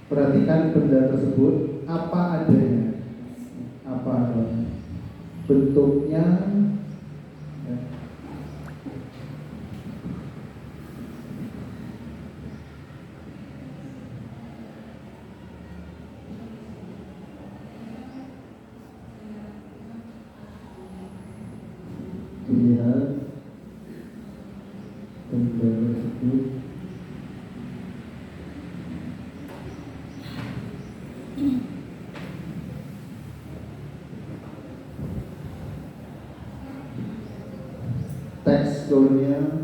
Perhatikan benda tersebut apa adanya, bentuknya ya. Dilihat benda tersebut. Teksturnya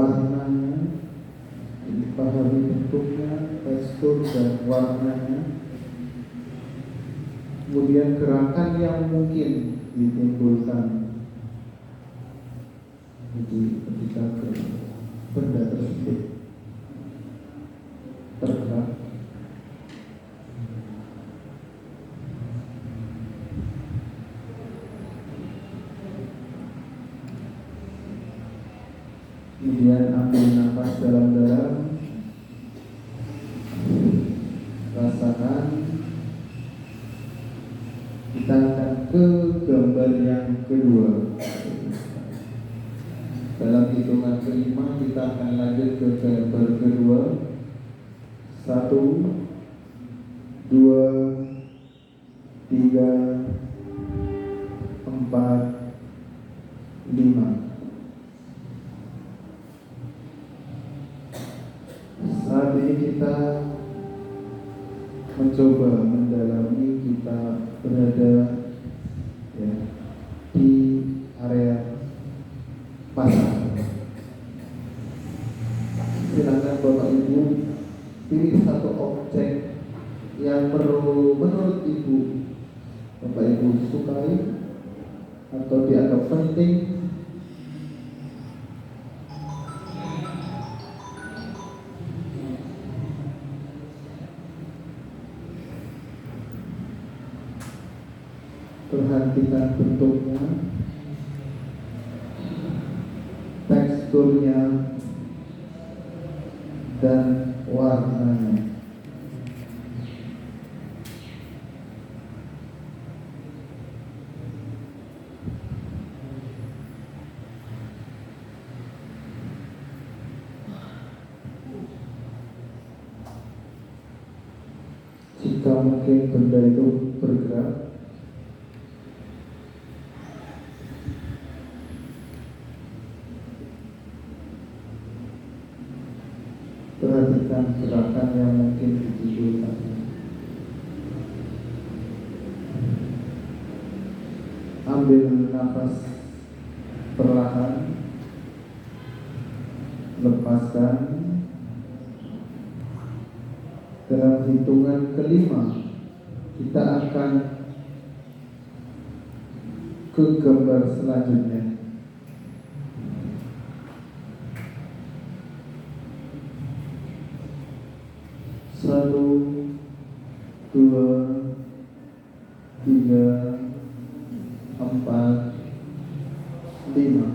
warnanya, dipahami bentuknya, tekstur dan warnanya. Kemudian gerakan yang mungkin ditimbulkan ketika benda tersebut tergerak. Kemudian ambil nafas dalam-dalam, rasakan. Kita akan ke gambar yang kedua. Dalam hitungan kelima kita akan lanjut ke gambar kedua. 1, 2, 3, 4, 5. Saat ini kita mencoba mendalami, kita berada ya, di area pasar. Silakan Bapak Ibu pilih satu objek yang menurut Ibu Bapak Ibu sukai atau dianggap penting. Perhatikan bentuknya, teksturnya, dan warnanya. Jika mungkin benda itu bergerak, perhatikan gerakan yang mungkin ditimbulkan. Ambil nafas perlahan, lepaskan. Dalam hitungan kelima kita akan ke gambar selanjutnya. 1, 2, 3, 4, 5.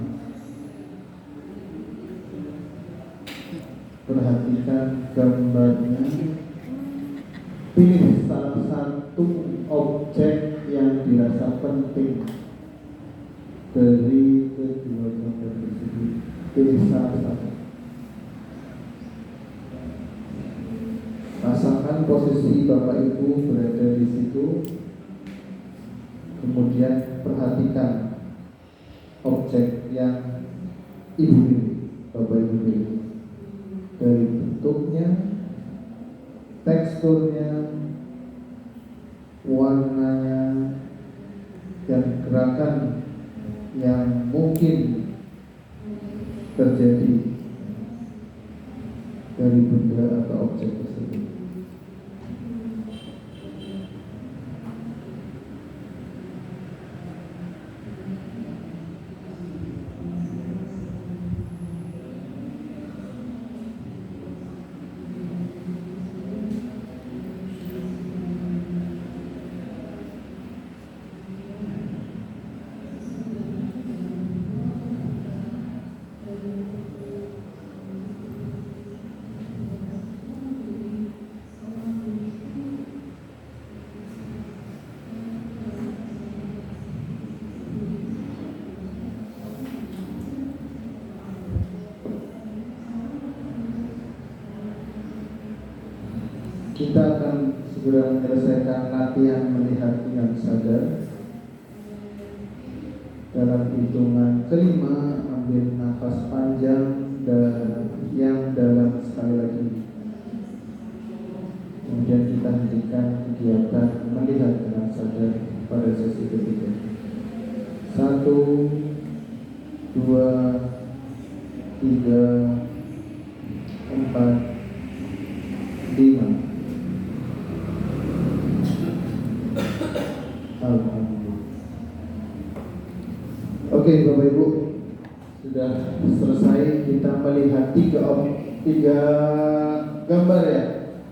Perhatikan gambarnya. Pilih salah satu objek yang dirasa penting dari kedua gambar tersebut. Pilih salah satu. Rasakan posisi Bapak Ibu berada di situ. Kemudian perhatikan objek yang Ibu pilih, Bapak Ibu pilih. Dari bentuknya, teksturnya, warnanya, dan gerakan yang mungkin terjadi dari benda atau objek tersebut. Kita akan segera menyelesaikan latihan melihat dengan sadar. Dalam hitungan kelima, ambil nafas panjang dan yang dalam sekali lagi. Kemudian kita hentikan kegiatan melihat dengan sadar pada sesi ketiga. 1, 2, 3, Alhamdulillah. Oke, Bapak Ibu, sudah selesai kita melihat tiga gambar ya.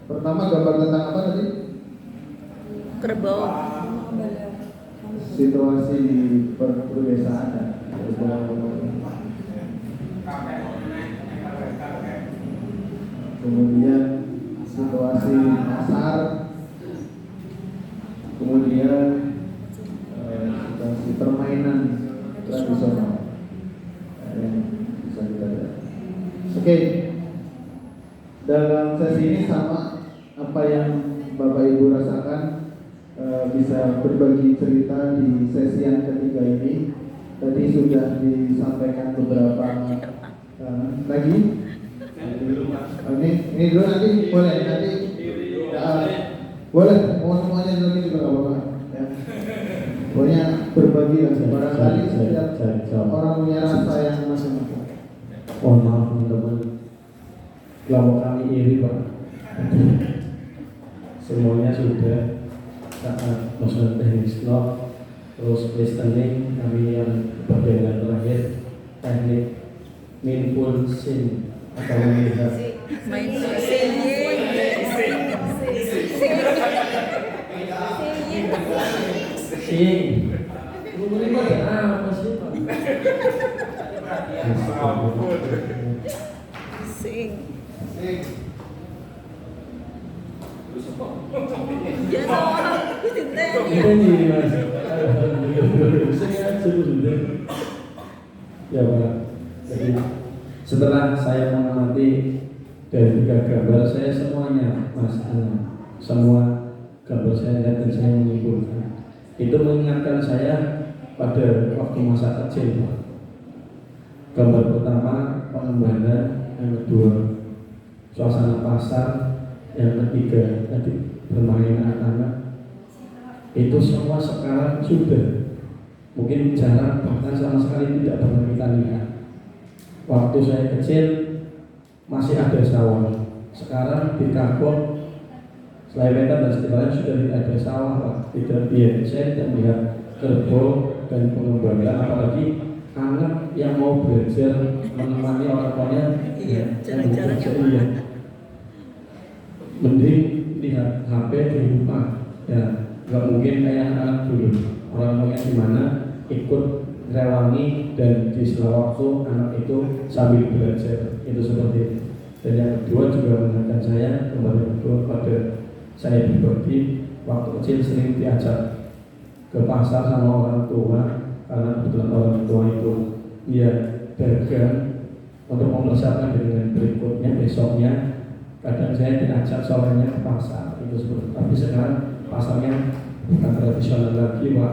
Pertama gambar tentang apa tadi? Kerbau. Situasi di perdesaan ya. Kemudian situasi pasar, kemudian situasi permainan tradisional yang bisa kita lihat. Oke, dalam sesi ini sama apa yang Bapak Ibu rasakan, bisa berbagi cerita di sesi yang ketiga ini. Tadi sudah disampaikan beberapa lagi. Ini dulu nanti boleh nanti boleh mau semuanya lagi juga nggak apa-apa ya. Pokoknya berbagi lah, barangkali setiap orang punya rasa yang masing-masing. Mohon maaf teman-teman, kelompok kami iri Pak. Semuanya sudah saat masalah teknik slot, terus listening, kami yang bagian terakhir teknik mindful sin atau melihat sing. Ini pada apa sih Pak? Sing. Biasa orang Ini Mas. Ya Pak. Jadi setelah saya mengamati dari 3 gambar, saya semuanya Mas Ana, semua gambar saya lihat dan saya menyimpulkan. Itu mengingatkan saya pada waktu masa kecil Pak. Gambar pertama pengembangan, yang kedua suasana pasar, yang ketiga tadi bermain anak-anak. Itu semua sekarang sudah mungkin jarang, bahkan sama sekali tidak pernah kita lihat. Waktu saya kecil masih ada sawah, sekarang di Kakor, Slewetan dan sekitarnya sudah tidak ada sawah Pak. Tidak, iya, saya tidak melihat kerbau dan pengembangan, apalagi anak yang mau belajar menemani orang tuanya. Iya, cara-caranya iya. Mending lihat HP di rumah ya, nggak mungkin kayak anak dulu, orang tuanya di mana ikut rewangi dan di sela waktu anak itu sambil belajar, itu seperti itu. Dan yang kedua juga mengingatkan saya kembali pada saya pribadi, waktu kecil sering diajak ke pasar sama orang tua, karena kebetulan orang tua itu dia dagang untuk mempersiapkan dengan berikutnya besoknya. Kadang saya diajak sorenya ke pasar, itu seperti. Tapi sekarang pasarnya bukan tradisional lagi Pak,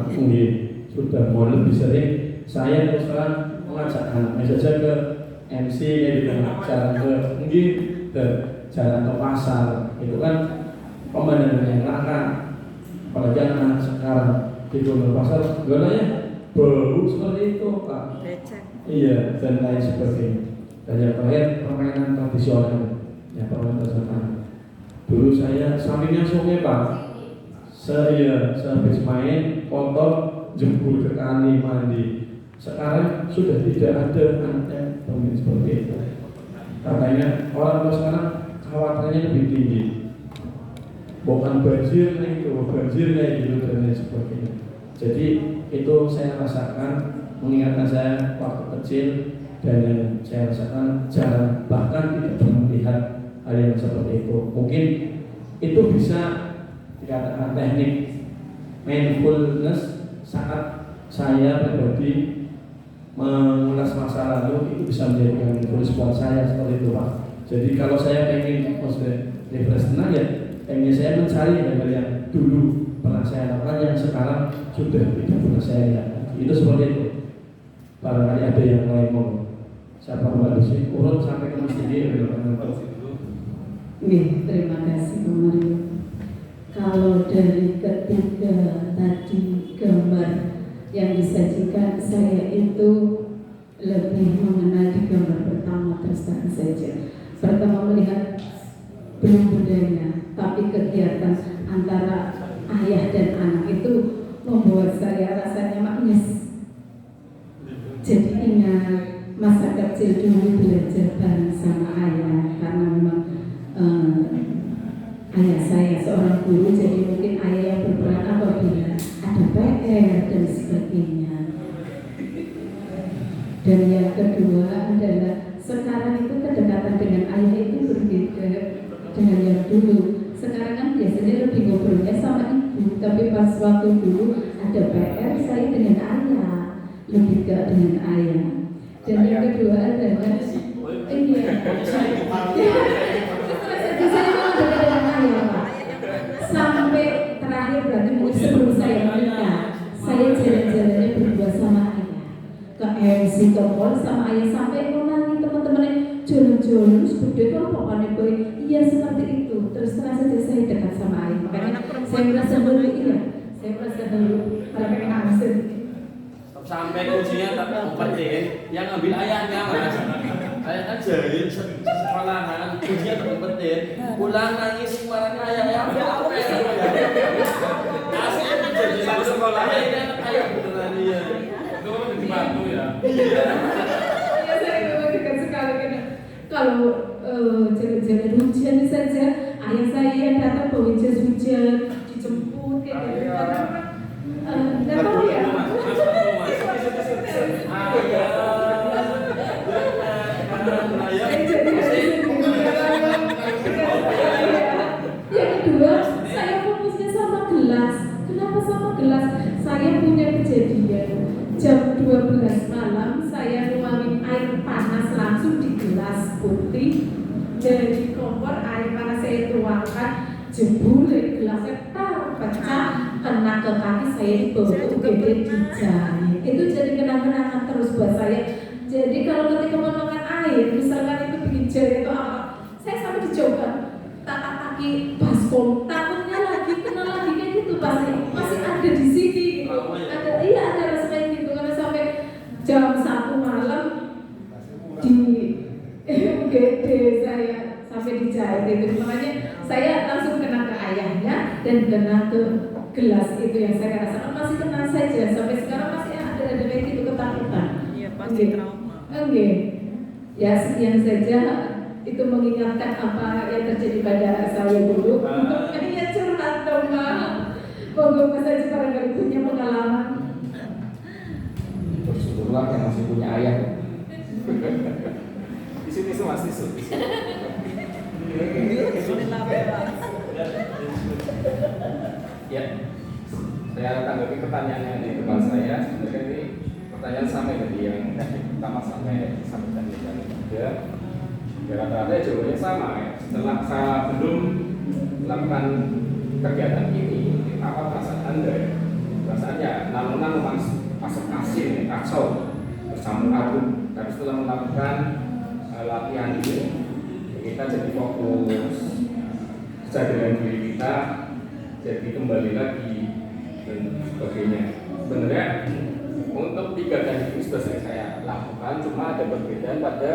sudah mau lebih sering. Saya terus terang mengajak anaknya saja ke MC, jalan ke jalan ke pasar, itu kan pemandangan yang enak kan. Apalagi anak sekarang di pasar, sebenarnya bau seperti itu Pak. Iya, dan lain sebagainya. Dan yang terakhir permainan tradisional. Ya, permainan tradisional. Dulu saya sampingnya sungai Pak. Saya habis main kotor jemput ke kali mandi. Sekarang sudah tidak ada anak bermain seperti itu. Katanya orang tua sekarang khawatirnya lebih tinggi. Bukan banjir itu, banjirnya gitu dan lain sebagainya. Jadi itu saya rasakan, mengingatkan saya waktu kecil, dan yang saya rasakan jarang, bahkan tidak pernah melihat hal yang seperti itu. Mungkin itu bisa dikatakan teknik mindfulness saat saya pribadi mengulas masa lalu, itu bisa menjadi mindfulness buat saya seperti itu Pak. Jadi kalau saya pengen refresh tenang ya, pengen saya mencari hal yang dulu pernah saya lakukan yang sekarang sudah tidak pernah saya lihat. Itu seperti itu. Barangkali ada yang lain mau. Siapa mau sih? Urut sampai ke masjid ini. Terima kasih Pak Mario. Kalau dari ketiga tadi gambar yang disajikan, saya itu lebih mengenal di gambar pertama terus terang saja. Pertama melihat belum budaya, tapi kegiatan antara ayah dan anak itu membuat saya rasanya manis. Jadi ingat masa kecil dulu belajar bareng sama ayah, karena memang ayah saya seorang guru, jadi mungkin ayah yang berperan apabila ada PR dan sebagainya. Dan yang kedua adalah sekarang itu kedekatan dengan ayah itu berbeda dengan yang dulu. Sekarang kan biasanya lebih ngobrolnya sama ibu, tapi pas waktu dulu ada PR saya dengan ayah, lebih ke dengan ayah. Dan yang kedua adalah sampai terakhir berarti mungkin sebelum saya menikah, saya jalan-jalannya berdua sama ayah ke MC ke mall sama ayah, sampai nanti teman-temannya jalan-jalan sebetulnya kalau pokoknya boy iya seperti itu. Terus terang saja saya dekat sama ayah, makanya saya merasa dulu saya merasa dulu kalau pengen nangis sampai kuncinya tak umpetin, yang ngambil ayahnya mas. Saya kan jahil sekolahan, kuncinya tak umpetin, pulang nangis suaranya ayahnya. Asli jadi satu sekolahnya ini anak ayah beneran dia. Itu kan di batu ya. Iya saya memang dekat sekali karena kalau jalan-jalan hujan saja ayah saya datang bawa jas hujan dijemput kayak gitu karena nggak tahu ya. Yang kedua, saya fokusnya sama gelas. Kenapa sama gelas? Saya punya kejadian jam 12 malam saya nuangin air panas langsung di gelas putih dari kompor. Air panas saya tuangkan, jebule gelasnya pecah, kena ke kaki saya, dibawa ke UGD dijahit. Itu jadi kenang-kenangan terus buat saya. Jadi kalau ketika mau makan air, misalkan itu bikin jari itu apa, saya sampai dicoba tatak kaki baskom, takutnya lagi kena lagi kayak gitu, pasti masih ada di sini gitu. Ada rasa kayak gitu karena sampai jam 1 malam di UGD saya sampai dijahit itu. Makanya saya langsung kena ke ayahnya dan kena ke gelas itu yang saya rasakan masih kena saja sampai sekarang, masih ada kayak gitu ketakutan. Iya pasti trauma. Oke. Ya sekian saja, itu mengingatkan apa yang terjadi pada saya dulu. Ini curhat dong Pak. Moga saja barangkali punya pengalaman. Bersyukurlah yang masih punya ayah. Di sini semua tisu. Ya, saya tanggapi pertanyaannya di depan saya. Sebenarnya ini pertanyaan sama dari yang pertama sampai tadi dan juga rata-rata jawabannya sama ya. Setelah saya belum melakukan kegiatan ini, apa perasaan Anda ya? Perasaannya namun masuk asin, kacau, bercampur aduk. Dan setelah melakukan latihan ini, kita jadi fokus kesadaran diri kita, jadi kembali lagi dan sebagainya. Sebenarnya untuk 3 teknik ini sudah saya lakukan, cuma ada perbedaan pada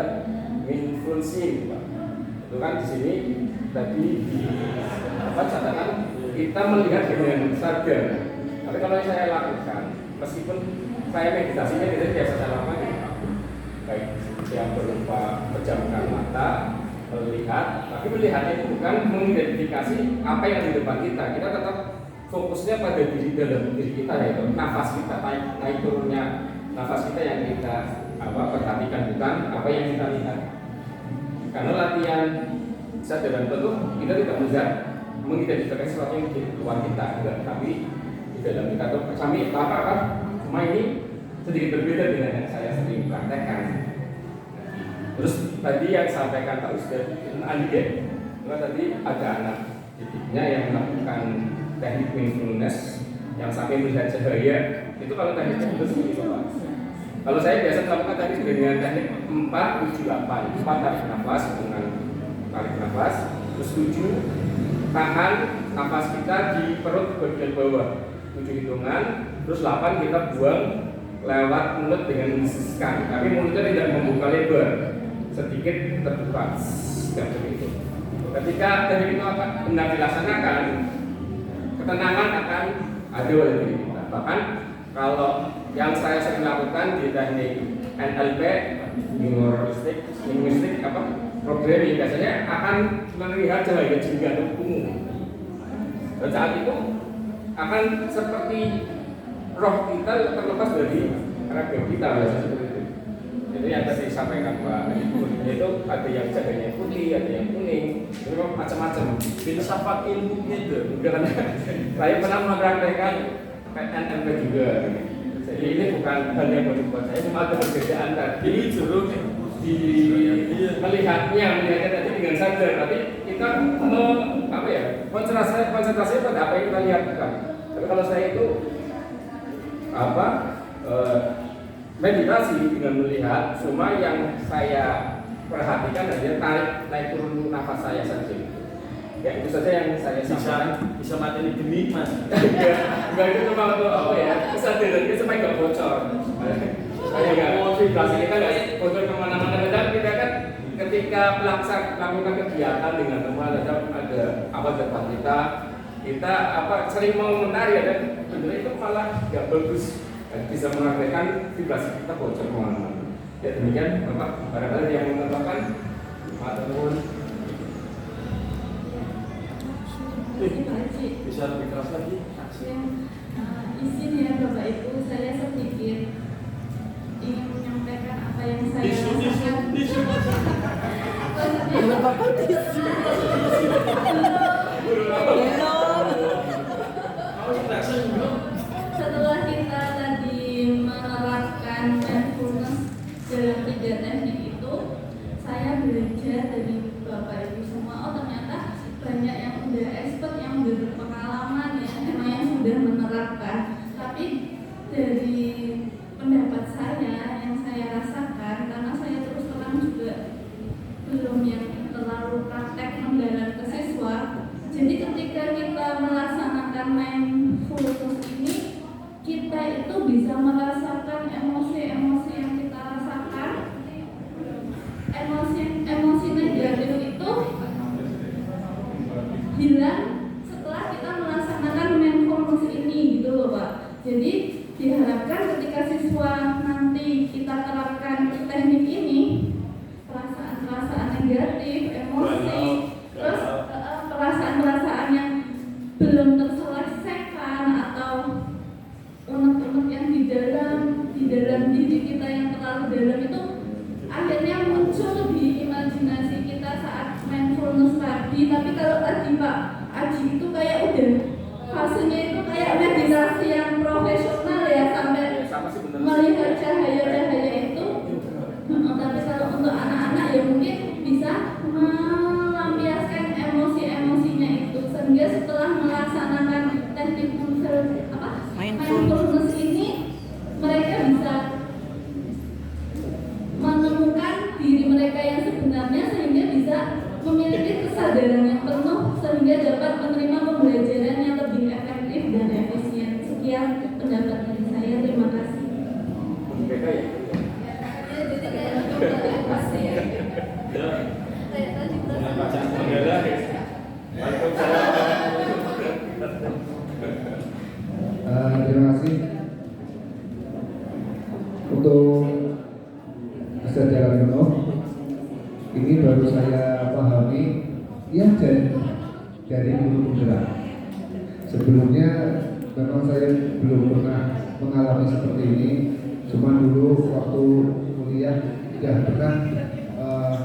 mindfulness, Pak. Itu kan di sini tadi di catatan kita melihat dengan sadar. Tapi kalau saya lakukan, meskipun saya meditasinya biasa saya lakukan, baik yang berupa pejamkan mata, melihat, tapi melihatnya itu bukan mengidentifikasi apa yang di depan kita. Kita tetap fokusnya pada diri dalam diri kita, yaitu nafas kita, naik turunnya nafas kita yang kita perhatikan, bukan apa yang kita lihat. Karena latihan kesadaran penuh kita tidak bisa mengidentifikasi sesuatu yang di luar kita, enggak, tapi di dalam kita tuh kami apa cuma ini sedikit berbeda dengan yang saya sering praktekkan. Terus tadi yang sampaikan Pak Ustadz Andi, tadi ada anak didiknya yang melakukan teknik mindfulness yang sampai melihat cahaya. Itu kalau tekniknya itu seperti itu, Pak. Kalau saya biasa melakukan tadi dengan teknik 4-7-8. 4 tarik nafas, dengan tarik nafas, terus 7 tahan nafas kita di perut bagian bawah, 7 hitungan, terus 8 kita buang lewat mulut dengan mengisiskan, tapi mulutnya tidak membuka lebar, sedikit terbuka, seperti itu. Ketika teknik itu benar dilaksanakan, ketenangan akan ada pada diri kita. Bahkan kalau yang saya sering lakukan di teknik NLP, linguistik programming, biasanya akan melihat cahaya jingga ungu. Dan saat itu akan seperti roh kita terlepas dari raga kita, biasanya seperti itu. Itu yang tadi disampaikan Pak, itu ada yang jaganya putih, ada yang kuning, itu macam-macam. Filsafat ilmu gitu. Karena saya pernah mempraktekkan NLP juga. Jadi ini bukan hal yang baru buat saya, cuma ada perbedaan tadi dulu melihatnya tadi dengan sadar, tapi kita konsentrasi pada apa yang kita lihat kan. Tapi kalau saya itu meditasi dengan melihat, cuma yang saya perhatikan adalah naik turun nafas saya saja. Ya itu saja yang saya sampaikan. Bisa materi demi mas. Enggak itu cuma untuk kesadaran kita supaya nggak bocor. Saya nggak mau vibrasi kita nggak bocor kemana-mana. Dan kita kan ketika melakukan kegiatan dengan teman ada depan kita sering mau menari dan benar itu malah nggak bagus. Bisa mengabaikan vibrasi kita bocor kemana-mana. Ya demikian Bapak, barangkali yang menambahkan Pak Temun. Bisa lebih keras lagi. Izin ya Bapak Ibu, saya sedikit ingin menyampaikan apa yang saya setelah kita tadi menerapkan mindfulness dalam 3 teknik itu, saya belajar dari Bapak Ibu semua, ternyata banyak yang udah expert, yang udah berpengalaman, yang sudah menerapkan. Tapi dari pendapat saya, yang saya rasakan, karena saya terus terang juga belum yang terlalu praktek menggarap ke siswa. Jadi ketika kita melaksanakan mindfulness ini, kita itu bisa merasakan emosi-emosi yang kita rasakan. Emosi negatif itu hilang setelah kita melaksanakan mindfulness ini, gitu loh Pak. Jadi diharapkan ketika siswa nanti kita terapkan teknik ini, perasaan-perasaan negatif, emosi, terus perasaan-perasaan yang belum terselesaikan atau unek-unek yang di dalam diri kita yang terlalu dalam itu akhirnya muncul di imajinasi kita saat mindfulness tadi. Tapi kalau tadi Pak Aji itu kayak udah fasenya itu kayak meditasi yang profesional ya, sampai melihat cahaya-cahaya itu. Tapi kalau untuk anak-anak ya mungkin bisa melampiaskan emosi-emosinya itu, sehingga setelah melaksanakan teknik mindfulness ini mereka bisa menemukan diri mereka yang sebenarnya, sehingga bisa memiliki kesadaran yang penuh, sehingga dapat menerima pembelajaran yang lebih efektif dan efisien. Sekian pendapat dari saya, terima kasih. Terima kasih untuk kesadaran penuh. Ini baru saya pahami ya dari guru penggerak. Sebelumnya memang saya belum pernah mengalami seperti ini. Cuma dulu waktu kuliah sudah pernah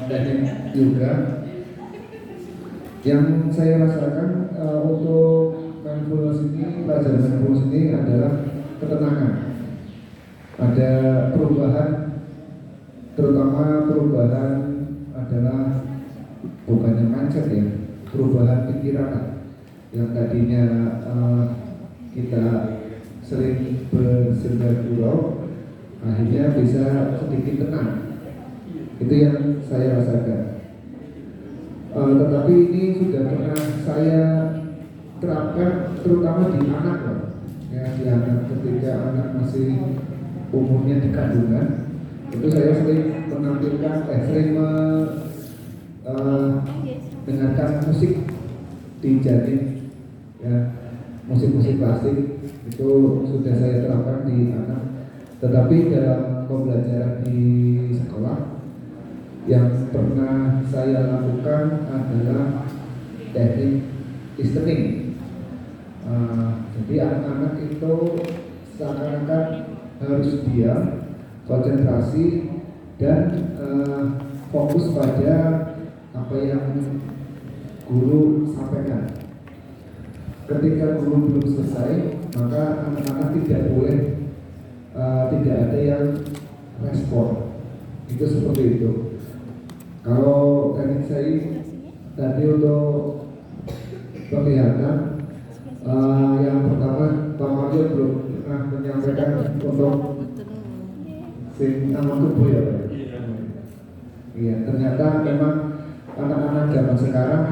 teknik yoga. Yang saya rasakan untuk mindfulness ini, pelajaran mindfulness ini adalah ketenangan. Ada perubahan, terutama perubahan adalah bukannya mindset ya, perubahan pikiran yang tadinya kita sering bersenda gurau, akhirnya bisa sedikit tenang. Itu yang saya rasakan. Tetapi ini sudah pernah saya terapkan terutama di anak loh. Ya, di anak, ketika anak masih umurnya di kandungan, itu saya sering menampilkan, dengarkan musik di janin, ya, musik-musik klasik itu sudah saya terapkan di anak. Tetapi dalam pembelajaran di sekolah yang pernah saya lakukan adalah teknik listening. Jadi anak-anak itu seakan-akan harus diam, konsentrasi, dan fokus pada apa yang guru sampaikan. Ketika guru belum selesai, maka anak-anak tidak boleh tidak ada yang respon. Itu seperti itu. Kalau teknik saya tadi untuk penglihatan, yang pertama Pak Mario belum pernah menyampaikan untuk sing aman tubuh ya Pak. Iya, ternyata memang anak-anak zaman sekarang,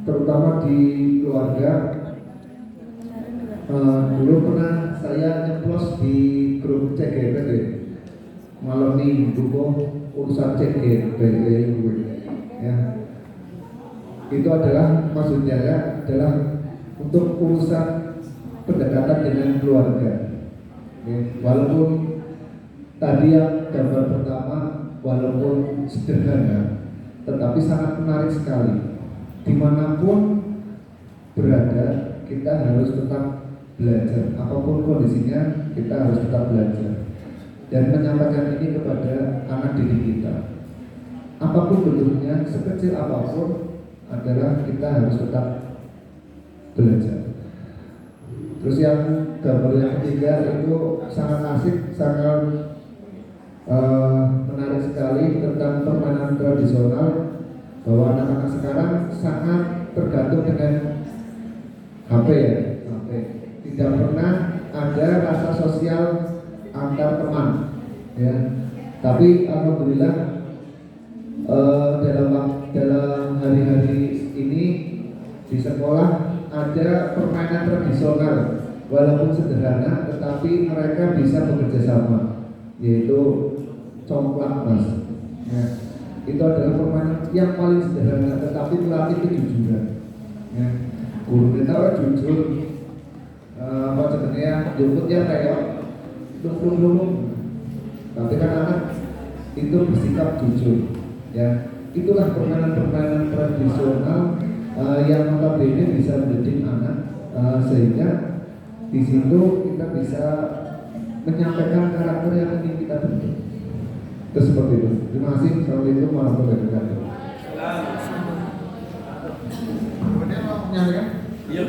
terutama di keluarga, dulu pernah saya nyeplos di grup CGP malam minggu urusan CGP ya. Itu adalah maksudnya ya, adalah untuk urusan pendekatan dengan keluarga. Walaupun tadi yang gambar pertama walaupun sederhana, tetapi sangat menarik sekali. Dimanapun berada, kita harus tetap belajar. Apapun kondisinya, kita harus tetap belajar. Dan menyampaikan ini kepada anak didik kita. Apapun bentuknya, sekecil apapun, adalah kita harus tetap belajar. Terus yang gambar yang ketiga itu sangat asik, sangat menarik sekali tentang permainan tradisional, bahwa anak-anak sekarang sangat tergantung dengan HP ya, HP. Tidak pernah ada rasa sosial antar teman, ya. Tapi alhamdulillah dalam hari-hari ini di sekolah ada permainan tradisional, walaupun sederhana, tetapi mereka bisa bekerja sama, yaitu congklak mas. Ya. Itu adalah permainan yang paling sederhana, tetapi melatih kejujuran. Ya. Guru kita jujur, apa sebenarnya jemputnya kayak lumpuh-lumpuh, tapi kan anak itu bersikap jujur. Ya, itulah permainan-permainan tradisional yang notabene bisa mendidik anak, sehingga di situ kita bisa menyampaikan karakter yang ingin kita bentuk. Itu seperti itu. Terima kasih. Assalamualaikum warahmatullahi wabarakatuh. Kemudian mau menyampaikan? Iya.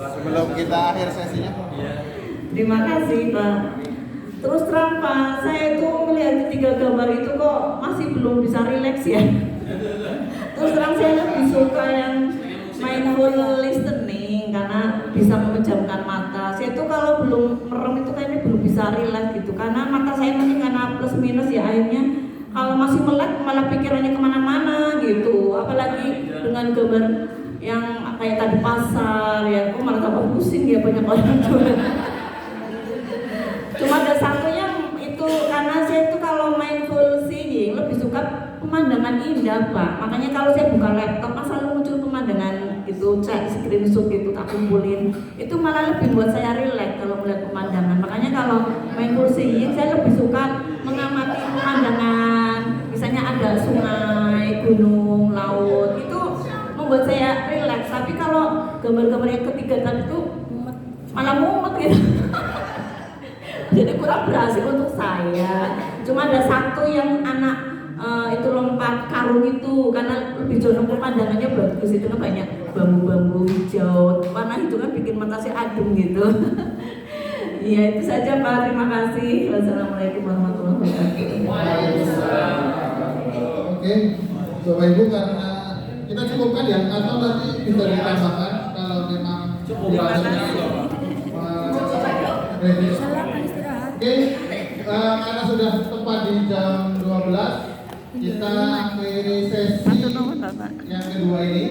Sebelum kita akhir sesinya. Iya. Terima kasih Pak. Terus terang Pak, saya itu melihat ketiga gambar itu kok masih belum bisa rileks ya. Terus terang saya lebih suka yang mindful listening karena bisa memejamkan mata. Saya tuh kalau belum merem itu kayaknya belum bisa rileks gitu, karena mata saya mungkin karena plus minus ya, akhirnya kalau masih melek malah pikirannya kemana-mana gitu. Apalagi dengan gambar yang kayak tadi pasar ya, kok malah tambah pusing ya, banyak orang jualan. Cuma ada satunya itu, karena saya itu kalau mindful seeing lebih suka pemandangan indah Pak. Makanya kalau saya buka laptop selalu muncul pemandangan gitu, cek screenshot gitu, tak kumpulin. Itu malah lebih buat saya rileks kalau melihat pemandangan. Makanya kalau mindful seeing saya lebih suka mengamati pemandangan. Misalnya ada sungai, gunung, laut, itu membuat saya rileks. Tapi kalau gambar-gambar yang ketiga tadi itu malah mumet gitu. Jadi kurang berhasil untuk saya. Cuma ada satu yang anak itu lompat karung itu, karena lebih condong pemandangannya bagus, itu kan banyak bambu-bambu hijau, warna hijau kan bikin mata saya adem gitu. Iya itu saja Pak, terima kasih. Wassalamualaikum warahmatullahi wabarakatuh. Oke, Bapak Ibu, karena kita cukupkan ya, atau nanti bisa ditambahkan kalau memang Oke, karena sudah tepat di jam 12, kita akhiri sesi yang kedua ini.